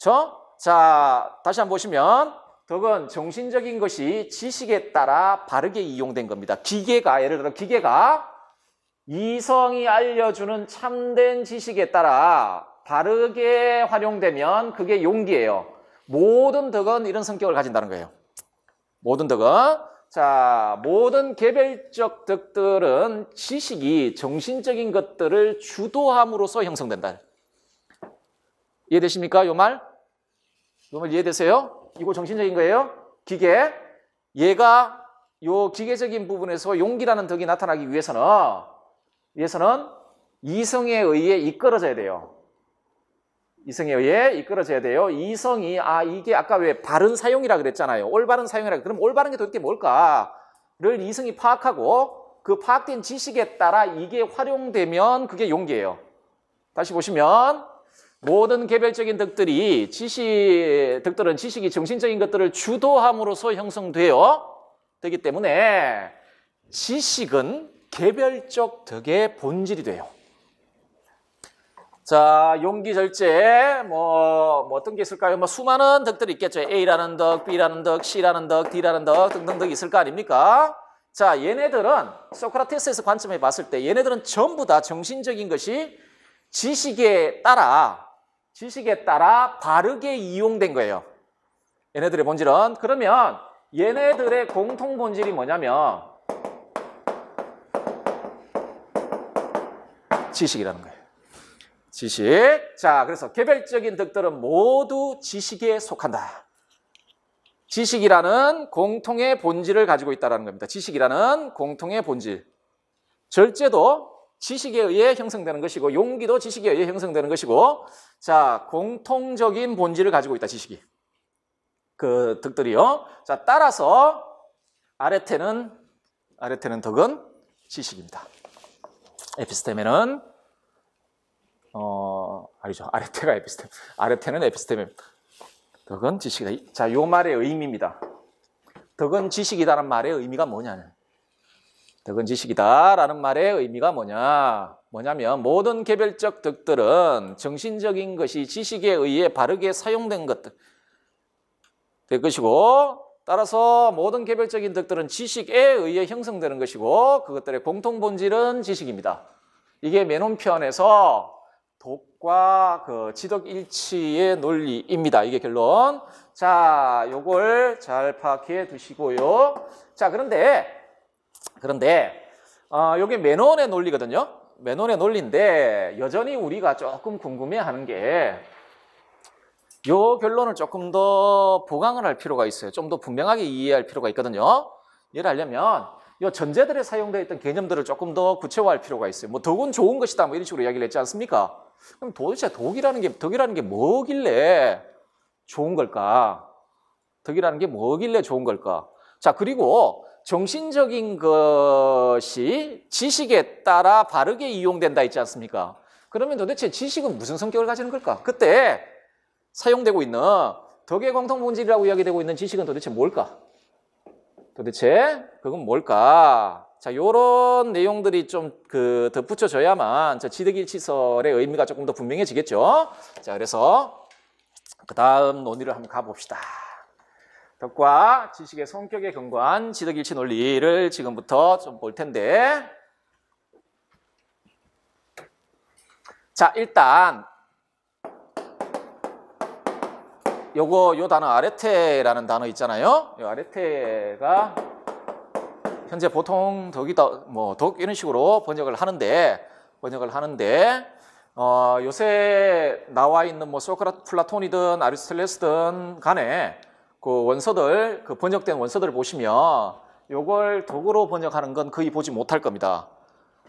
그렇죠? 자, 다시 한번 보시면 덕은 정신적인 것이 지식에 따라 바르게 이용된 겁니다. 기계가, 예를 들어 기계가 이성이 알려주는 참된 지식에 따라 바르게 활용되면 그게 용기예요. 모든 덕은 이런 성격을 가진다는 거예요. 모든 덕은. 자, 모든 개별적 덕들은 지식이 정신적인 것들을 주도함으로써 형성된다. 이해되십니까? 요 말? 요 말 이해되세요? 이거 정신적인 거예요? 기계. 얘가 요 기계적인 부분에서 용기라는 덕이 나타나기 위해서는 이성에 의해 이끌어져야 돼요. 이성에 의해 이끌어져야 돼요. 이성이 이게 아까 왜 바른 사용이라 그랬잖아요. 올바른 사용이라. 그럼 올바른 게 도대체 뭘까를 이성이 파악하고 그 파악된 지식에 따라 이게 활용되면 그게 용기예요. 다시 보시면 모든 개별적인 덕들은 지식이 정신적인 것들을 주도함으로써 형성되기 때문에 지식은 개별적 덕의 본질이 돼요. 자, 용기, 절제, 어떤 게 있을까요? 수많은 덕들이 있겠죠. A라는 덕, B라는 덕, C라는 덕, D라는 덕 등등 있을 거 아닙니까? 자, 얘네들은 소크라테스에서 관점해 봤을 때 얘네들은 전부 다 정신적인 것이 지식에 따라 바르게 이용된 거예요. 얘네들의 본질은. 그러면 얘네들의 공통 본질이 뭐냐면 지식이라는 거예요. 지식. 자, 그래서 개별적인 덕들은 모두 지식에 속한다. 지식이라는 공통의 본질을 가지고 있다는 겁니다. 지식이라는 공통의 본질. 절제도 지식에 의해 형성되는 것이고 용기도 지식에 의해 형성되는 것이고 자, 공통적인 본질을 가지고 있다. 지식이. 그 덕들이요. 자, 따라서 아레테는 덕은 지식입니다. 에피스테메는 아니죠. 아레테가 에피스테메. 아레테는 에피스테메입니다. 덕은 지식이다. 자, 요 말의 의미입니다. 덕은 지식이다라는 말의 의미가 뭐냐면 덕은 지식이다라는 말의 의미가 뭐냐면 모든 개별적 덕들은 정신적인 것이 지식에 의해 바르게 사용된 것들 될 것이고 따라서 모든 개별적인 덕들은 지식에 의해 형성되는 것이고 그것들의 공통 본질은 지식입니다. 이게 맨홈편에서 독과 그 지덕일치의 논리입니다. 이게 결론. 자, 요걸 잘 파악해 두시고요. 자, 그런데 요게 맨온의 논리거든요. 맨온의 논리인데 여전히 우리가 조금 궁금해하는 게 요 결론을 조금 더 보강을 할 필요가 있어요. 좀 더 분명하게 이해할 필요가 있거든요. 이해를 하려면 요 전제들에 사용되어 있던 개념들을 조금 더 구체화할 필요가 있어요. 덕은 좋은 것이다 이런 식으로 이야기를 했지 않습니까? 그럼 도대체 덕이라는 게 뭐길래 좋은 걸까? 덕이라는 게 뭐길래 좋은 걸까? 자, 그리고 정신적인 것이 지식에 따라 바르게 이용된다 있지 않습니까? 그러면 도대체 지식은 무슨 성격을 가지는 걸까? 그때 사용되고 있는 덕의 공통 본질이라고 이야기되고 있는 지식은 도대체 뭘까? 그건 뭘까? 자, 요런 내용들이 좀 덧붙여져야만 저 지덕일치설의 의미가 조금 더 분명해지겠죠? 자, 그래서 그 다음 논의를 한번 가봅시다. 덕과 지식의 성격에 근거한 지덕일치 논리를 지금부터 좀 볼 텐데 자, 일단 요 단어 아레테라는 단어 있잖아요. 요 아레테가 현재 보통 덕이다 덕 이런 식으로 번역을 하는데 요새 나와 있는 플라톤이든 아리스토텔레스든 간에 그 원서들 번역된 원서들을 보시면 요걸 덕으로 번역하는 건 거의 보지 못할 겁니다.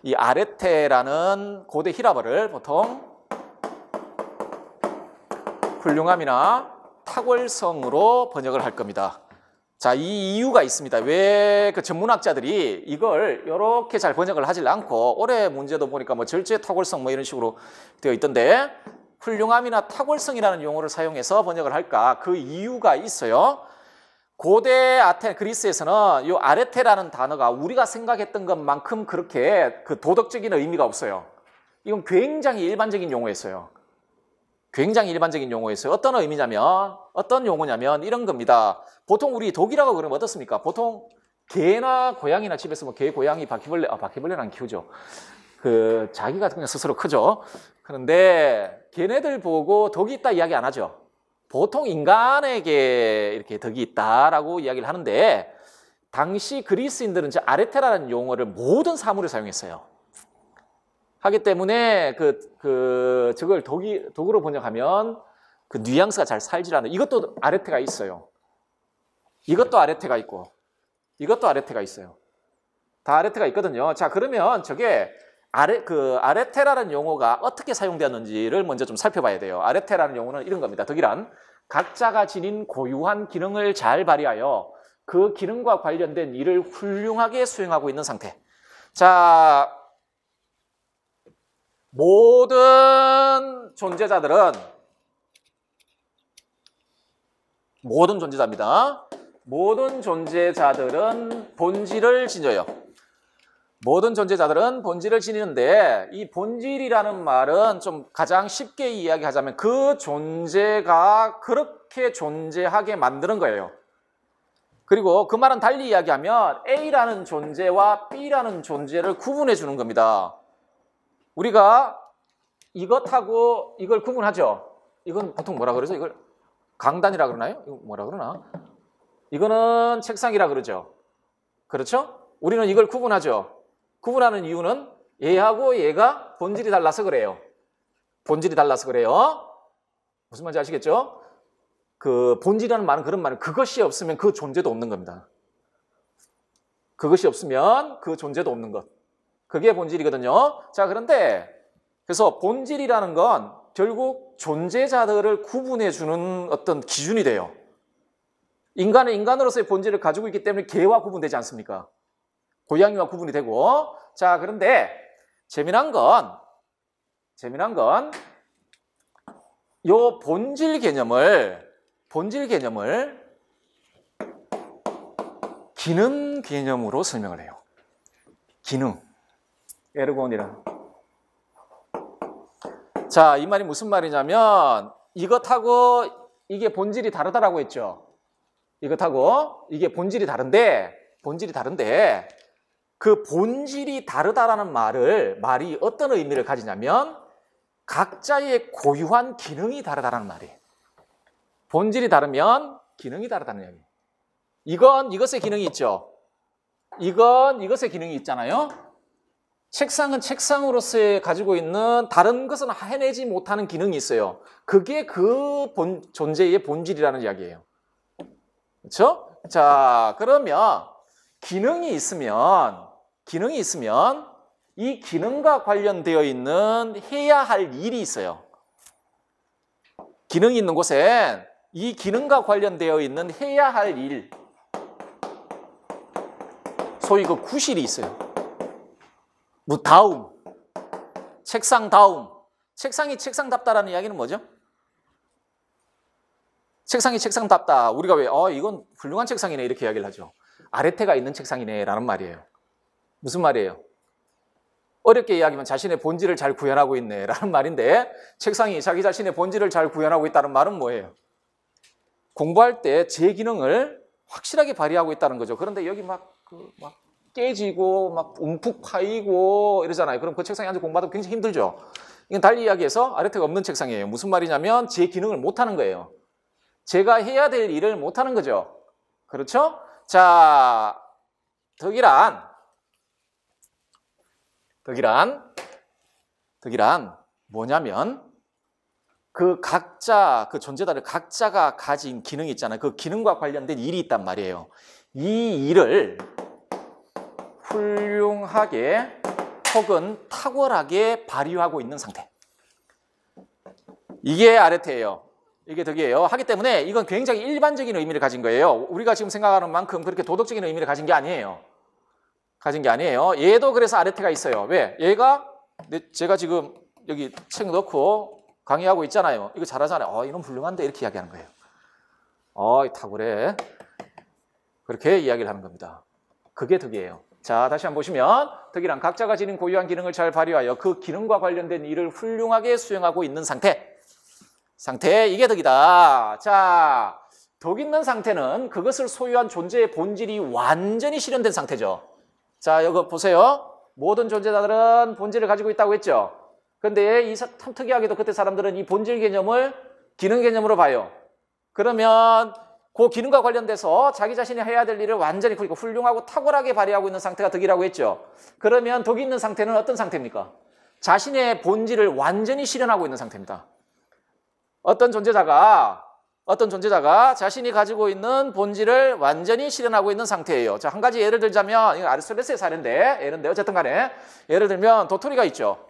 이 아레테라는 고대 히라버를 보통 훌륭함이나 탁월성으로 번역을 할 겁니다. 자, 이 이유가 있습니다. 왜 그 전문학자들이 이걸 이렇게 잘 번역을 하질 않고 올해 문제도 보니까 절제 탁월성 이런 식으로 되어 있던데 훌륭함이나 탁월성이라는 용어를 사용해서 번역을 할까? 그 이유가 있어요. 고대 그리스에서는 이 아레테라는 단어가 우리가 생각했던 것만큼 그렇게 그 도덕적인 의미가 없어요. 이건 굉장히 일반적인 용어였어요. 굉장히 일반적인 용어였어요. 어떤 의미냐면, 어떤 용어냐면 이런 겁니다. 보통 우리 독이라고 그러면 어떻습니까? 보통 개나 고양이나 집에서 뭐 개, 고양이, 바퀴벌레, 바퀴벌레는 안 키우죠. 그 자기가 그냥 스스로 크죠. 그런데 걔네들 보고 독이 있다 이야기 안 하죠. 보통 인간에게 이렇게 덕이 있다라고 이야기를 하는데 당시 그리스인들은 아레테라는 용어를 모든 사물에 사용했어요. 하기 때문에 저걸 독으로 번역하면 그 뉘앙스가 잘 살질 않아요. 이것도 아레테가 있어요. 이것도 아레테가 있고 이것도 아레테가 있어요. 다 아레테가 있거든요. 자, 그러면 저게 아레테라는 용어가 어떻게 사용되었는지를 먼저 좀 살펴봐야 돼요. 아레테라는 용어는 이런 겁니다. 덕이란 각자가 지닌 고유한 기능을 잘 발휘하여 그 기능과 관련된 일을 훌륭하게 수행하고 있는 상태. 자, 모든 존재자입니다. 모든 존재자들은 본질을 지녀요. 모든 존재자들은 본질을 지니는데 이 본질이라는 말은 좀 가장 쉽게 이야기하자면 그 존재가 그렇게 존재하게 만드는 거예요. 그리고 그 말은 달리 이야기하면 A라는 존재와 B라는 존재를 구분해 주는 겁니다. 우리가 이것하고 이걸 구분하죠. 이건 보통 뭐라 그러죠? 이걸 강단이라 그러나요? 이거 뭐라 그러나? 이거는 책상이라 그러죠. 그렇죠? 우리는 이걸 구분하죠. 구분하는 이유는 얘하고 얘가 본질이 달라서 그래요. 본질이 달라서 그래요. 무슨 말인지 아시겠죠? 그 본질이라는 말은 그런 말은 그것이 없으면 그 존재도 없는 겁니다. 그것이 없으면 그 존재도 없는 것. 그게 본질이거든요. 자, 그런데 그래서 본질이라는 건 결국 존재자들을 구분해주는 어떤 기준이 돼요. 인간은 인간으로서의 본질을 가지고 있기 때문에 개와 구분되지 않습니까? 고양이와 구분이 되고. 자, 그런데 재미난 건 요 본질 개념을 기능 개념으로 설명을 해요. 기능. 에르고니는. 자, 이 말이 무슨 말이냐면 이것하고 이게 본질이 다르다라고 했죠. 이것하고 이게 본질이 다른데 그 본질이 다르다라는 말이 어떤 의미를 가지냐면 각자의 고유한 기능이 다르다는 말이에요. 본질이 다르면 기능이 다르다는 얘기예요. 이건 이것의 기능이 있죠. 이건 이것의 기능이 있잖아요. 책상은 책상으로서 가지고 있는 다른 것은 해내지 못하는 기능이 있어요. 그게 그 존재의 본질이라는 이야기예요. 그렇죠? 자, 그러면 기능이 있으면 이 기능과 관련되어 있는 해야 할 일이 있어요. 기능이 있는 곳엔 이 기능과 관련되어 있는 해야 할 일, 소위 그 구실이 있어요. 뭐 다움, 책상 다움. 책상이 책상답다라는 이야기는 뭐죠? 책상이 책상답다. 우리가 왜 이건 훌륭한 책상이네 이렇게 이야기를 하죠. 아레테가 있는 책상이네 라는 말이에요. 무슨 말이에요? 어렵게 이야기하면 자신의 본질을 잘 구현하고 있네 라는 말인데 책상이 자기 자신의 본질을 잘 구현하고 있다는 말은 뭐예요? 공부할 때 제 기능을 확실하게 발휘하고 있다는 거죠. 그런데 여기 막 깨지고 막 움푹 파이고 이러잖아요. 그럼 그 책상에 앉아 공부하다 굉장히 힘들죠. 이건 달리 이야기해서 아레테가 없는 책상이에요. 무슨 말이냐면 제 기능을 못하는 거예요. 제가 해야 될 일을 못하는 거죠. 그렇죠? 자, 덕이란 뭐냐면 그 존재자들 각자가 가진 기능이 있잖아요. 그 기능과 관련된 일이 있단 말이에요. 이 일을 훌륭하게 혹은 탁월하게 발휘하고 있는 상태. 이게 아레테예요. 이게 덕이에요. 하기 때문에 이건 굉장히 일반적인 의미를 가진 거예요. 우리가 지금 생각하는 만큼 그렇게 도덕적인 의미를 가진 게 아니에요. 얘도 그래서 아레테가 있어요. 왜? 얘가 제가 지금 여기 책 넣고 강의하고 있잖아요. 이거 잘하잖아요. 이놈 훌륭한데 이렇게 이야기하는 거예요. 탁월해. 그렇게 이야기를 하는 겁니다. 그게 덕이에요. 자, 다시 한번 보시면 덕이란 각자가 지닌 고유한 기능을 잘 발휘하여 그 기능과 관련된 일을 훌륭하게 수행하고 있는 상태. 상태, 이게 덕이다. 자, 덕 있는 상태는 그것을 소유한 존재의 본질이 완전히 실현된 상태죠. 자, 여기 보세요. 모든 존재자들은 본질을 가지고 있다고 했죠. 근데 참 특이하게도 그때 사람들은 이 본질 개념을 기능 개념으로 봐요. 그러면 그 기능과 관련돼서 자기 자신이 해야 될 일을 완전히 그러니까 훌륭하고 탁월하게 발휘하고 있는 상태가 덕이라고 했죠. 그러면 덕이 있는 상태는 어떤 상태입니까? 자신의 본질을 완전히 실현하고 있는 상태입니다. 어떤 존재자가 자신이 가지고 있는 본질을 완전히 실현하고 있는 상태예요. 자, 한 가지 예를 들자면, 이거 아리스토텔레스의 사례인데, 예른데 어쨌든 간에 예를 들면 도토리가 있죠.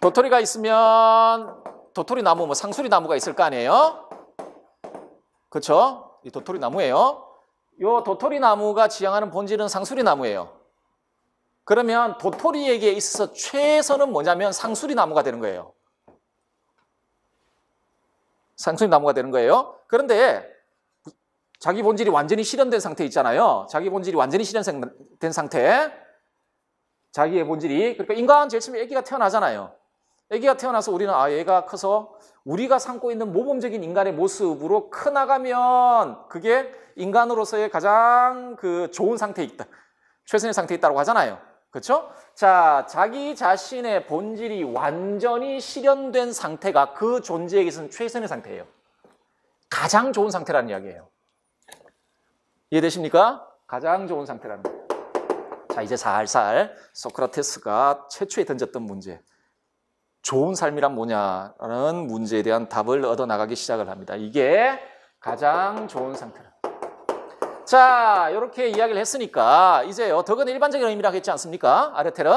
도토리가 있으면 도토리 나무, 뭐 상수리 나무가 있을 거 아니에요? 그렇죠? 이 도토리 나무예요. 요 도토리 나무가 지향하는 본질은 상수리 나무예요. 그러면 도토리에게 있어서 최선은 뭐냐면 상수리 나무가 되는 거예요. 상수리 나무가 되는 거예요. 그런데 자기 본질이 완전히 실현된 상태 있잖아요. 자기 본질이 완전히 실현된 상태. 자기의 본질이. 그러니까 인간 제일 처음에 아기가 태어나잖아요. 아기가 태어나서 우리는 얘가 커서 우리가 삼고 있는 모범적인 인간의 모습으로 커나가면 그게 인간으로서의 가장 좋은 상태에 있다. 최선의 상태에 있다고 하잖아요. 그렇죠? 자, 자기 자신의 본질이 완전히 실현된 상태가 그 존재에게서는 최선의 상태예요. 가장 좋은 상태라는 이야기예요. 이해되십니까? 가장 좋은 시라는 거예요. 자, 이제 살살 소크라테스가 최초에 던졌던 문제. 좋은 삶이란 뭐냐라는 문제에 대한 답을 얻어나가기 시작을 합니다. 이게 가장 좋은 상태라. 자, 이렇게 이야기를 했으니까 이제요, 덕은 일반적인 의미라고 했지 않습니까? 아레테르.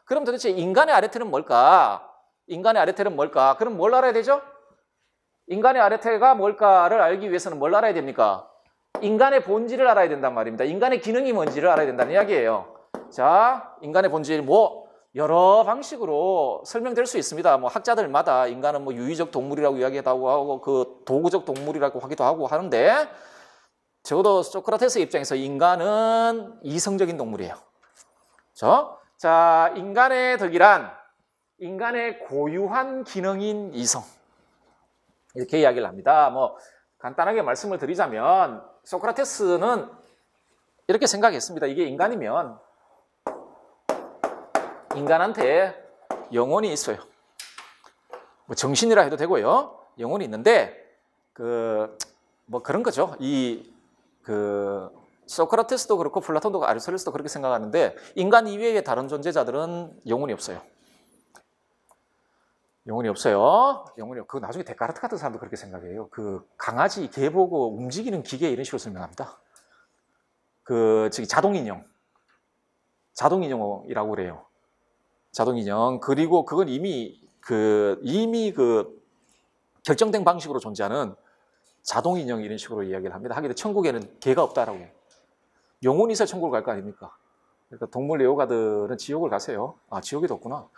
그럼 도대체 인간의 아레테르는 뭘까? 인간의 아레테르는 뭘까? 그럼 뭘 알아야 되죠? 인간의 아레테르가 뭘까를 알기 위해서는 뭘 알아야 됩니까? 인간의 본질을 알아야 된단 말입니다. 인간의 기능이 뭔지를 알아야 된다는 이야기예요. 자, 인간의 본질 여러 방식으로 설명될 수 있습니다. 학자들마다 인간은 유의적 동물이라고 이야기하기도 하고 도구적 동물이라고 하기도 하고 하는데 적어도 소크라테스의 입장에서 인간은 이성적인 동물이에요. 그렇죠? 자, 인간의 덕이란 인간의 고유한 기능인 이성. 이렇게 이야기를 합니다. 간단하게 말씀을 드리자면 소크라테스는 이렇게 생각했습니다. 이게 인간이면 인간한테 영혼이 있어요. 정신이라 해도 되고요. 영혼이 있는데 그런 거죠. 소크라테스도 그렇고 플라톤도 아리스토텔레스도 그렇게 생각하는데 인간 이외의 다른 존재자들은 영혼이 없어요. 영혼이 없어요. 그거 나중에 데카르트 같은 사람도 그렇게 생각해요. 강아지, 개 보고 움직이는 기계 이런 식으로 설명합니다. 자동인형이라고 그래요. 자동인형. 그리고 그건 이미 결정된 방식으로 존재하는 자동인형 이런 식으로 이야기를 합니다. 하기도 천국에는 개가 없다라고 해요. 영혼이 있어야 천국을 갈 거 아닙니까? 그러니까 동물 애호가들은 지옥을 가세요. 지옥에도 없구나.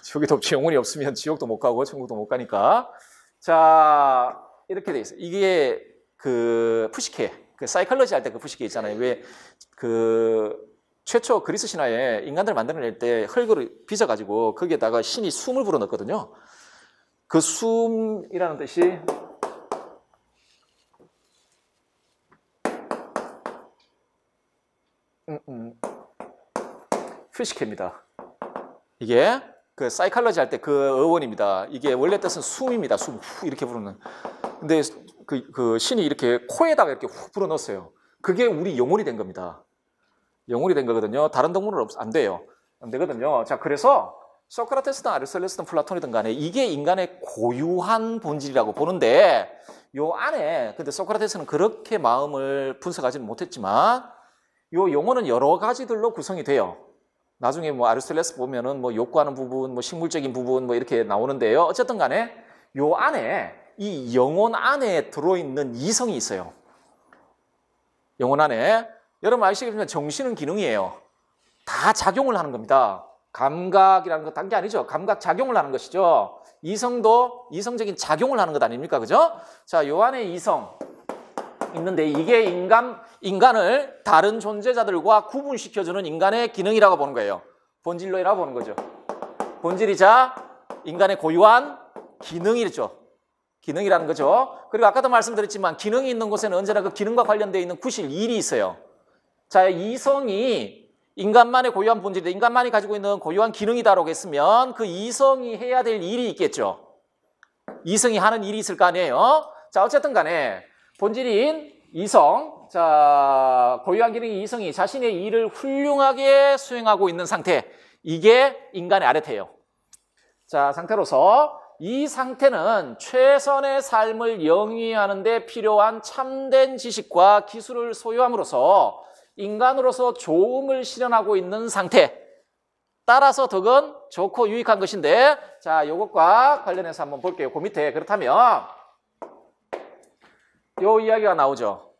지옥에도 없지. 영혼이 없으면 지옥도 못 가고 천국도 못 가니까. 자, 이렇게 돼 있어요. 이게 푸시케, 사이컬러지 할 때 푸시케 있잖아요. 왜 최초 그리스 신화에 인간들 만들어낼 때 흙을 빚어가지고 거기에다가 신이 숨을 불어넣었거든요. 그 숨이라는 뜻이 푸시케입니다. 이게 사이컬러지 할 때 어원입니다. 이게 원래 뜻은 숨입니다. 숨, 후 이렇게 부르는. 근데 신이 이렇게 코에다가 이렇게 후 불어넣었어요. 그게 우리 영혼이 된 겁니다. 영혼이 된 거거든요. 다른 동물은 안 돼요. 안 되거든요. 자, 그래서 소크라테스든 아리스토텔레스든 플라톤이든 간에 이게 인간의 고유한 본질이라고 보는데 요 안에 근데 소크라테스는 그렇게 마음을 분석하지는 못했지만 요 용어는 여러 가지들로 구성이 돼요. 나중에 아리스토텔레스 보면은 욕구하는 부분, 식물적인 부분 이렇게 나오는데요. 어쨌든 간에 요 안에 이 영혼 안에 들어있는 이성이 있어요. 영혼 안에. 여러분 아시겠지만 정신은 기능이에요. 다 작용을 하는 겁니다. 감각이라는 거 딴 게 아니죠. 감각 작용을 하는 것이죠. 이성도 이성적인 작용을 하는 것 아닙니까? 그죠? 자, 요 안에 이성 있는데 이게 인간을 다른 존재자들과 구분시켜주는 인간의 기능이라고 보는 거예요. 본질론이라고 보는 거죠. 본질이자 인간의 고유한 기능이죠. 기능이라는 거죠. 그리고 아까도 말씀드렸지만 기능이 있는 곳에는 언제나 그 기능과 관련되어 있는 구실, 일이 있어요. 자, 이성이 인간만의 고유한 본질이다. 인간만이 가지고 있는 고유한 기능이다라고 했으면 그 이성이 해야 될 일이 있겠죠. 이성이 하는 일이 있을 거 아니에요. 자, 어쨌든 간에 본질인 이성, 자, 고유한 기능인 이성이 자신의 일을 훌륭하게 수행하고 있는 상태, 이게 인간의 아르테예요. 자, 상태로서 이 상태는 최선의 삶을 영위하는 데 필요한 참된 지식과 기술을 소유함으로써 인간으로서 좋음을 실현하고 있는 상태, 따라서 덕은 좋고 유익한 것인데, 자, 이것과 관련해서 한번 볼게요. 그 밑에. 그렇다면 요 이야기가 나오죠.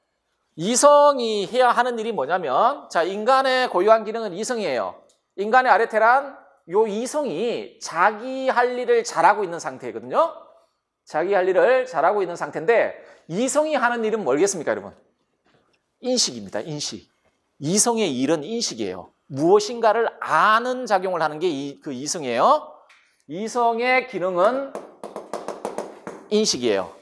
이성이 해야 하는 일이 뭐냐면, 자, 인간의 고유한 기능은 이성이에요. 인간의 아르테란 요 이성이 자기 할 일을 잘하고 있는 상태거든요. 자기 할 일을 잘하고 있는 상태인데, 이성이 하는 일은 뭐겠습니까, 여러분? 인식입니다, 인식. 이성의 일은 인식이에요. 무엇인가를 아는 작용을 하는 게 그 이성이에요. 이성의 기능은 인식이에요.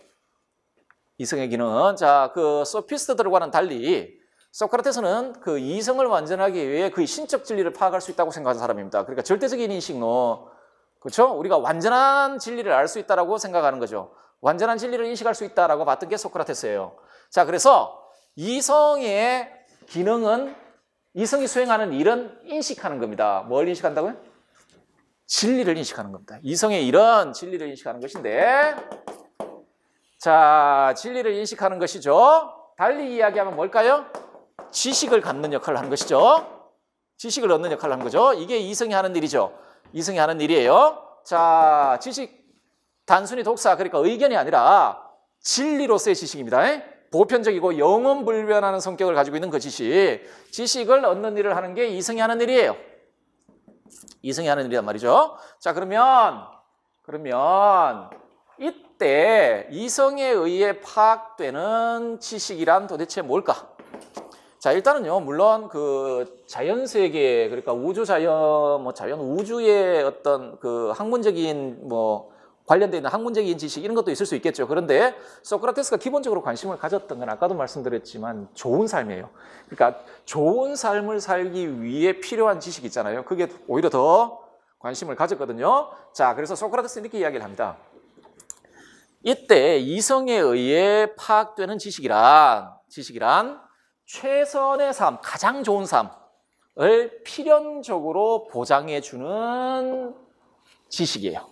이성의 기능은, 자, 그 소피스트들과는 달리 소크라테스는 그 이성을 완전하기 위해 그 신적 진리를 파악할 수 있다고 생각하는 사람입니다. 그러니까 절대적인 인식로, 그렇죠? 우리가 완전한 진리를 알 수 있다라고 생각하는 거죠. 완전한 진리를 인식할 수 있다라고 봤던 게 소크라테스예요. 자, 그래서 이성의 기능은, 이성이 수행하는 일은 인식하는 겁니다. 뭘 인식한다고요? 진리를 인식하는 겁니다. 이성의 일은 진리를 인식하는 것인데, 자, 진리를 인식하는 것이죠. 달리 이야기하면 뭘까요? 지식을 갖는 역할을 하는 것이죠. 지식을 얻는 역할을 하는 거죠. 이게 이성이 하는 일이죠. 이성이 하는 일이에요. 자, 지식, 단순히 독사, 그러니까 의견이 아니라 진리로서의 지식입니다. 보편적이고 영원불변하는 성격을 가지고 있는 그 지식. 지식을 얻는 일을 하는 게 이성이 하는 일이에요. 이성이 하는 일이란 말이죠. 자, 그러면 이때 이성에 의해 파악되는 지식이란 도대체 뭘까? 자, 일단은요, 물론 그 자연세계, 그러니까 우주자연, 자연 우주의 어떤 그 학문적인 관련되어 있는 학문적인 지식 이런 것도 있을 수 있겠죠. 그런데 소크라테스가 기본적으로 관심을 가졌던 건 아까도 말씀드렸지만 좋은 삶이에요. 그러니까 좋은 삶을 살기 위해 필요한 지식이 있잖아요. 그게 오히려 더 관심을 가졌거든요. 자, 그래서 소크라테스는 이렇게 이야기를 합니다. 이때 이성에 의해 파악되는 지식이란 최선의 삶, 가장 좋은 삶을 필연적으로 보장해 주는 지식이에요.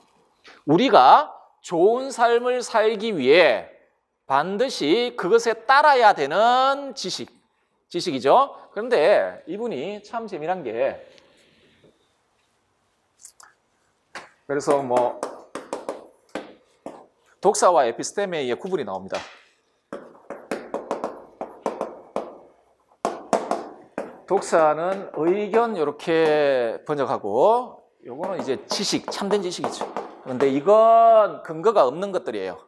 우리가 좋은 삶을 살기 위해 반드시 그것에 따라야 되는 지식이죠. 그런데 이분이 참 재미난 게, 그래서 독사와 에피스테메의 구분이 나옵니다. 독사는 의견 이렇게 번역하고, 요거는 이제 지식, 참된 지식이죠. 그런데 이건 근거가 없는 것들이에요.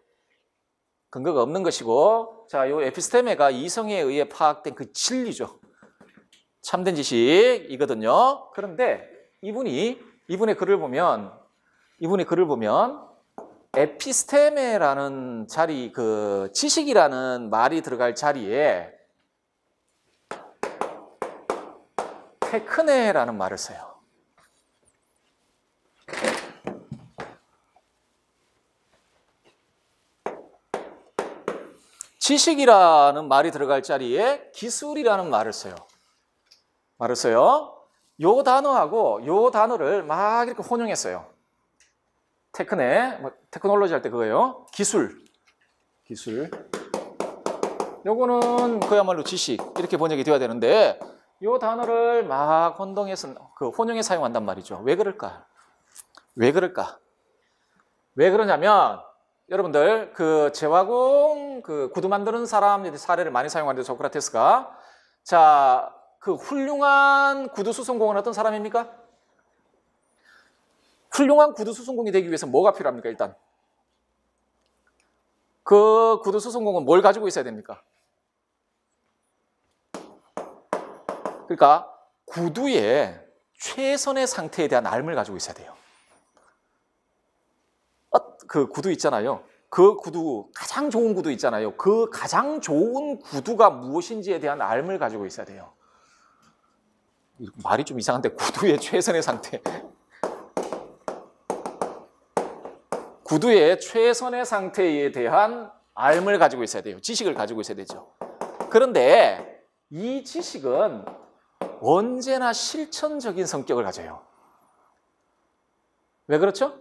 근거가 없는 것이고, 자, 요 에피스테메가 이성에 의해 파악된 그 진리죠. 참된 지식이거든요. 그런데 이분의 글을 보면 에피스테메라는 자리, 그 지식이라는 말이 들어갈 자리에 테크네라는 말을 써요. 지식이라는 말이 들어갈 자리에 기술이라는 말을 써요. 요 단어하고 요 단어를 막 이렇게 혼용했어요. 테크네, 테크놀로지 할 때 그거예요. 기술. 요거는 그야말로 지식, 이렇게 번역이 되어야 되는데, 요 단어를 막 혼용해 사용한단 말이죠. 왜 그럴까? 왜 그러냐면, 여러분들, 그 제화공, 그 구두 만드는 사람 사례를 많이 사용하는데, 소크라테스가. 자, 그 훌륭한 구두 수선공은 어떤 사람입니까? 훌륭한 구두 수선공이 되기 위해서 뭐가 필요합니까, 일단? 그 구두 수선공은 뭘 가지고 있어야 됩니까? 그러니까 구두의 최선의 상태에 대한 알을 가지고 있어야 돼요. 그 구두 있잖아요. 그 구두, 가장 좋은 구두 있잖아요. 그 가장 좋은 구두가 무엇인지에 대한 알을 가지고 있어야 돼요. 말이 좀 이상한데 구두의 최선의 상태. 구두의 최선의 상태에 대한 알을 가지고 있어야 돼요. 지식을 가지고 있어야 되죠. 그런데 이 지식은 언제나 실천적인 성격을 가져요. 왜 그렇죠?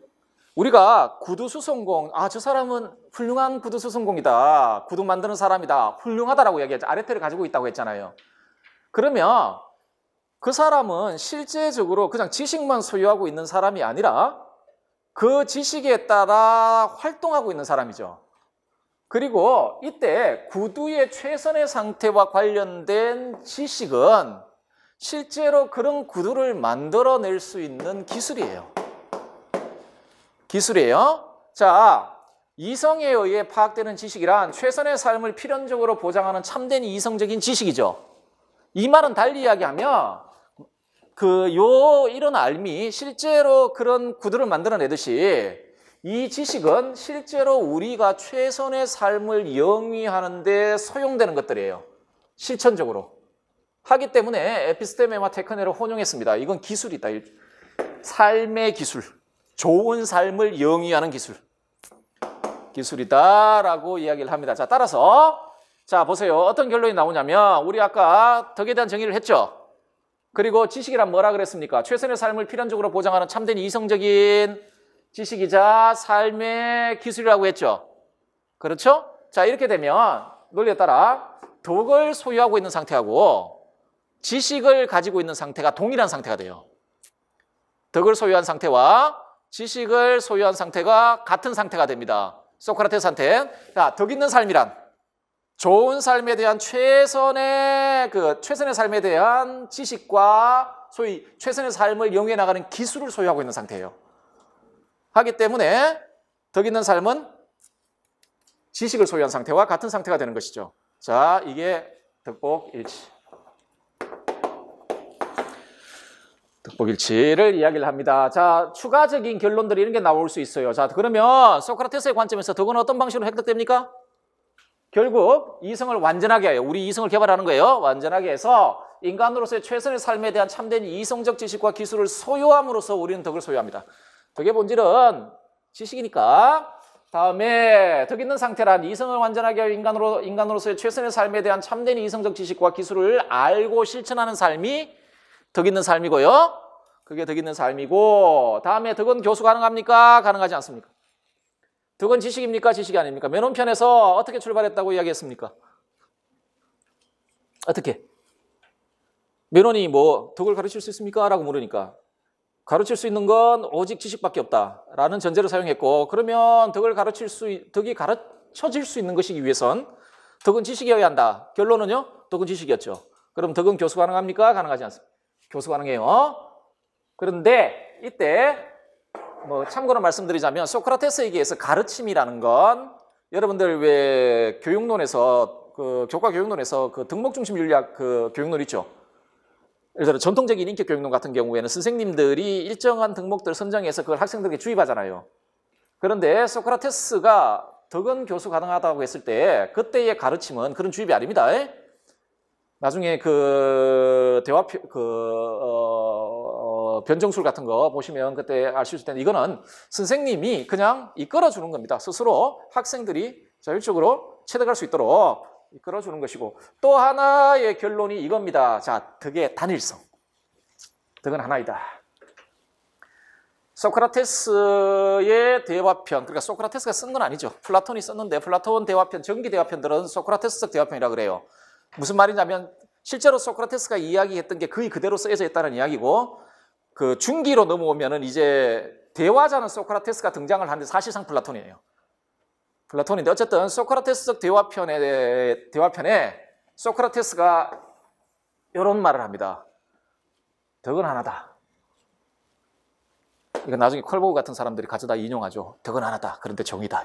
우리가 구두 수성공, 저 사람은 훌륭한 구두 수성공이다. 구두 만드는 사람이다. 훌륭하다라고 얘기했죠. 아레테를 가지고 있다고 했잖아요. 그러면 그 사람은 실제적으로 그냥 지식만 소유하고 있는 사람이 아니라 그 지식에 따라 활동하고 있는 사람이죠. 그리고 이때 구두의 최선의 상태와 관련된 지식은 실제로 그런 구두를 만들어낼 수 있는 기술이에요. 자, 이성에 의해 파악되는 지식이란 최선의 삶을 필연적으로 보장하는 참된 이성적인 지식이죠. 이 말은 달리 이야기하면 이런 알미 실제로 그런 구두를 만들어내듯이 이 지식은 실제로 우리가 최선의 삶을 영위하는 데 소용되는 것들이에요. 실천적으로. 하기 때문에 에피스테메와 테크네를 혼용했습니다. 이건 기술이다. 삶의 기술. 좋은 삶을 영위하는 기술이다라고 이야기를 합니다. 자, 따라서 자, 보세요. 어떤 결론이 나오냐면 우리 아까 덕에 대한 정의를 했죠. 그리고 지식이란 뭐라 그랬습니까? 최선의 삶을 필연적으로 보장하는 참된 이성적인 지식이자 삶의 기술이라고 했죠. 그렇죠? 자, 이렇게 되면 논리에 따라 덕을 소유하고 있는 상태하고 지식을 가지고 있는 상태가 동일한 상태가 돼요. 덕을 소유한 상태와 지식을 소유한 상태가 같은 상태가 됩니다. 소크라테스한테 자, 덕 있는 삶이란 좋은 삶에 대한 최선의 삶에 대한 지식과 소위 최선의 삶을 영위해 나가는 기술을 소유하고 있는 상태예요. 하기 때문에 덕 있는 삶은 지식을 소유한 상태와 같은 상태가 되는 것이죠. 자, 이게 덕복일치. 덕복일치를 이야기를 합니다. 자, 추가적인 결론들이 이런 게 나올 수 있어요. 자, 그러면 소크라테스의 관점에서 덕은 어떤 방식으로 획득됩니까? 결국 이성을 완전하게 해요. 우리 이성을 개발하는 거예요. 완전하게 해서 인간으로서의 최선의 삶에 대한 참된 이성적 지식과 기술을 소유함으로써 우리는 덕을 소유합니다. 덕의 본질은 지식이니까. 다음에 덕 있는 상태란 이성을 완전하게 하여 인간으로서의 최선의 삶에 대한 참된 이성적 지식과 기술을 알고 실천하는 삶이 덕 있는 삶이고요. 그게 덕 있는 삶이고, 다음에 덕은 교수 가능합니까? 가능하지 않습니까? 덕은 지식입니까? 지식이 아닙니까? 맨홈편에서 어떻게 출발했다고 이야기했습니까? 어떻게? 맨홈이 덕을 가르칠 수 있습니까? 라고 물으니까 가르칠 수 있는 건 오직 지식밖에 없다라는 전제를 사용했고, 그러면 덕이 가르쳐질 수 있는 것이기 위해선 덕은 지식이어야 한다. 결론은요? 덕은 지식이었죠. 그럼 덕은 교수 가능합니까? 가능하지 않습니다. 교수 가능해요. 그런데 이때 참고로 말씀드리자면 소크라테스에게 의해서 가르침이라는 건 여러분들 왜 교육론에서 교과 교육론에서 덕목 중심 윤리학 교육론 있죠. 예를 들어 전통적인 인격 교육론 같은 경우에는 선생님들이 일정한 덕목들을 선정해서 그걸 학생들에게 주입하잖아요. 그런데 소크라테스가 덕은 교수 가능하다고 했을 때 그때의 가르침은 그런 주입이 아닙니다. 나중에 변정술 같은 거 보시면 그때 알 수 있을 텐데 이거는 선생님이 그냥 이끌어주는 겁니다. 스스로 학생들이 자율적으로 체득할 수 있도록 이끌어주는 것이고, 또 하나의 결론이 이겁니다. 자, 덕의 단일성. 덕은 하나이다. 소크라테스의 대화편, 그러니까 소크라테스가 쓴 건 아니죠. 플라톤이 썼는데 플라톤 대화편, 정기 대화편들은 소크라테스적 대화편이라고 그래요. 무슨 말이냐면 실제로 소크라테스가 이야기했던 게 거의 그대로 쓰여져 있다는 이야기고, 중기로 넘어오면은 이제 대화자는 소크라테스가 등장을 하는데 사실상 플라톤이에요. 플라톤인데 어쨌든 소크라테스적 대화편에 소크라테스가 이런 말을 합니다. 덕은 하나다. 이거 나중에 콜보우 같은 사람들이 가져다 인용하죠. 덕은 하나다. 그런데 정의다.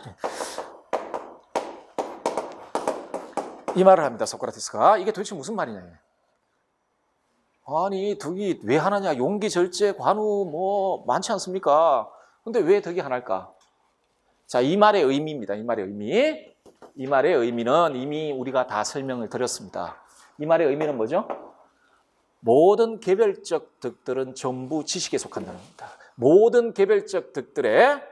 이 말을 합니다. 소크라테스가. 이게 도대체 무슨 말이냐. 아니 덕이 왜 하나냐. 용기, 절제, 관우 많지 않습니까? 근데 왜 덕이 하나일까? 자, 이 말의 의미입니다. 이 말의 의미. 이 말의 의미는 이미 우리가 다 설명을 드렸습니다. 이 말의 의미는 뭐죠? 모든 개별적 득들은 전부 지식에 속한다는 겁니다. 모든 개별적 득들의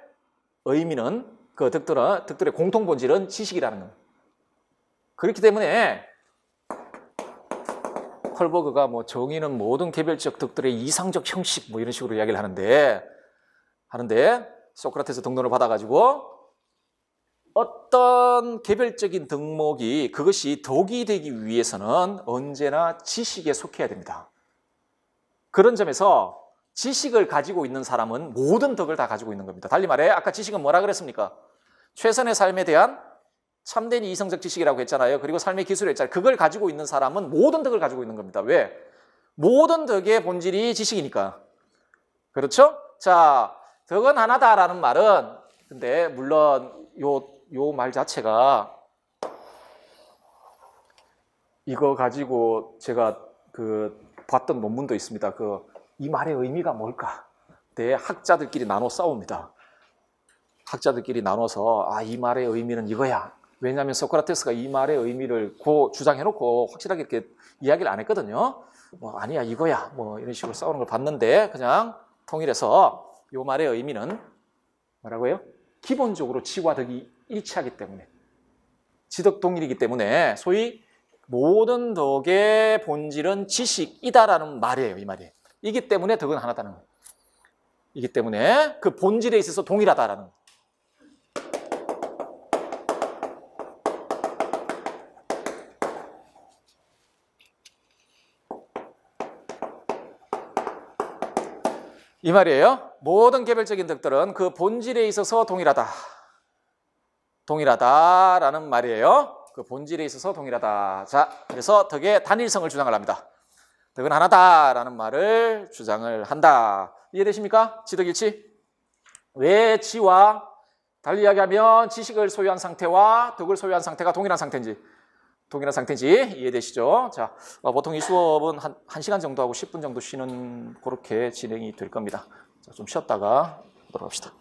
의미는 그 득들의 공통 본질은 지식이라는 겁니다. 그렇기 때문에 펄버그가 뭐 정의는 모든 개별적 득들의 이상적 형식 뭐 이런 식으로 이야기를 하는데 소크라테스 등론을 받아가지고 어떤 개별적인 덕목이 그것이 덕이 되기 위해서는 언제나 지식에 속해야 됩니다. 그런 점에서 지식을 가지고 있는 사람은 모든 덕을 다 가지고 있는 겁니다. 달리 말해 아까 지식은 뭐라 그랬습니까? 최선의 삶에 대한 참된 이성적 지식이라고 했잖아요. 그리고 삶의 기술을 했잖아요. 그걸 가지고 있는 사람은 모든 덕을 가지고 있는 겁니다. 왜? 모든 덕의 본질이 지식이니까. 그렇죠? 자, 덕은 하나다라는 말은 근데 물론 요 말 자체가 이거 가지고 제가 봤던 논문도 있습니다. 이 말의 의미가 뭘까? 네, 학자들끼리 나눠 싸웁니다. 학자들끼리 나눠서 이 말의 의미는 이거야. 왜냐하면 소크라테스가 이 말의 의미를 주장해놓고 확실하게 이렇게 이야기를 안 했거든요. 뭐 아니야 이거야 뭐 이런 식으로 싸우는 걸 봤는데 그냥 통일해서 이 말의 의미는 뭐라고요? 기본적으로 지와 덕이 일치하기 때문에 지덕 동일이기 때문에 소위 모든 덕의 본질은 지식이다라는 말이에요. 이 말이. 이기 때문에 덕은 하나다는 거예요. 이기 때문에 그 본질에 있어서 동일하다라는 거예요. 이 말이에요. 모든 개별적인 덕들은 그 본질에 있어서 동일하다. 동일하다라는 말이에요. 그 본질에 있어서 동일하다. 자, 그래서 덕의 단일성을 주장을 합니다. 덕은 하나다라는 말을 주장을 한다. 이해되십니까? 지덕일치. 왜 지와 달리 이야기하면 지식을 소유한 상태와 덕을 소유한 상태가 동일한 상태인지 이해되시죠? 자, 보통 이 수업은 한 1시간 정도 하고 10분 정도 쉬는 그렇게 진행이 될 겁니다. 자, 좀 쉬었다가 보도록 합시다.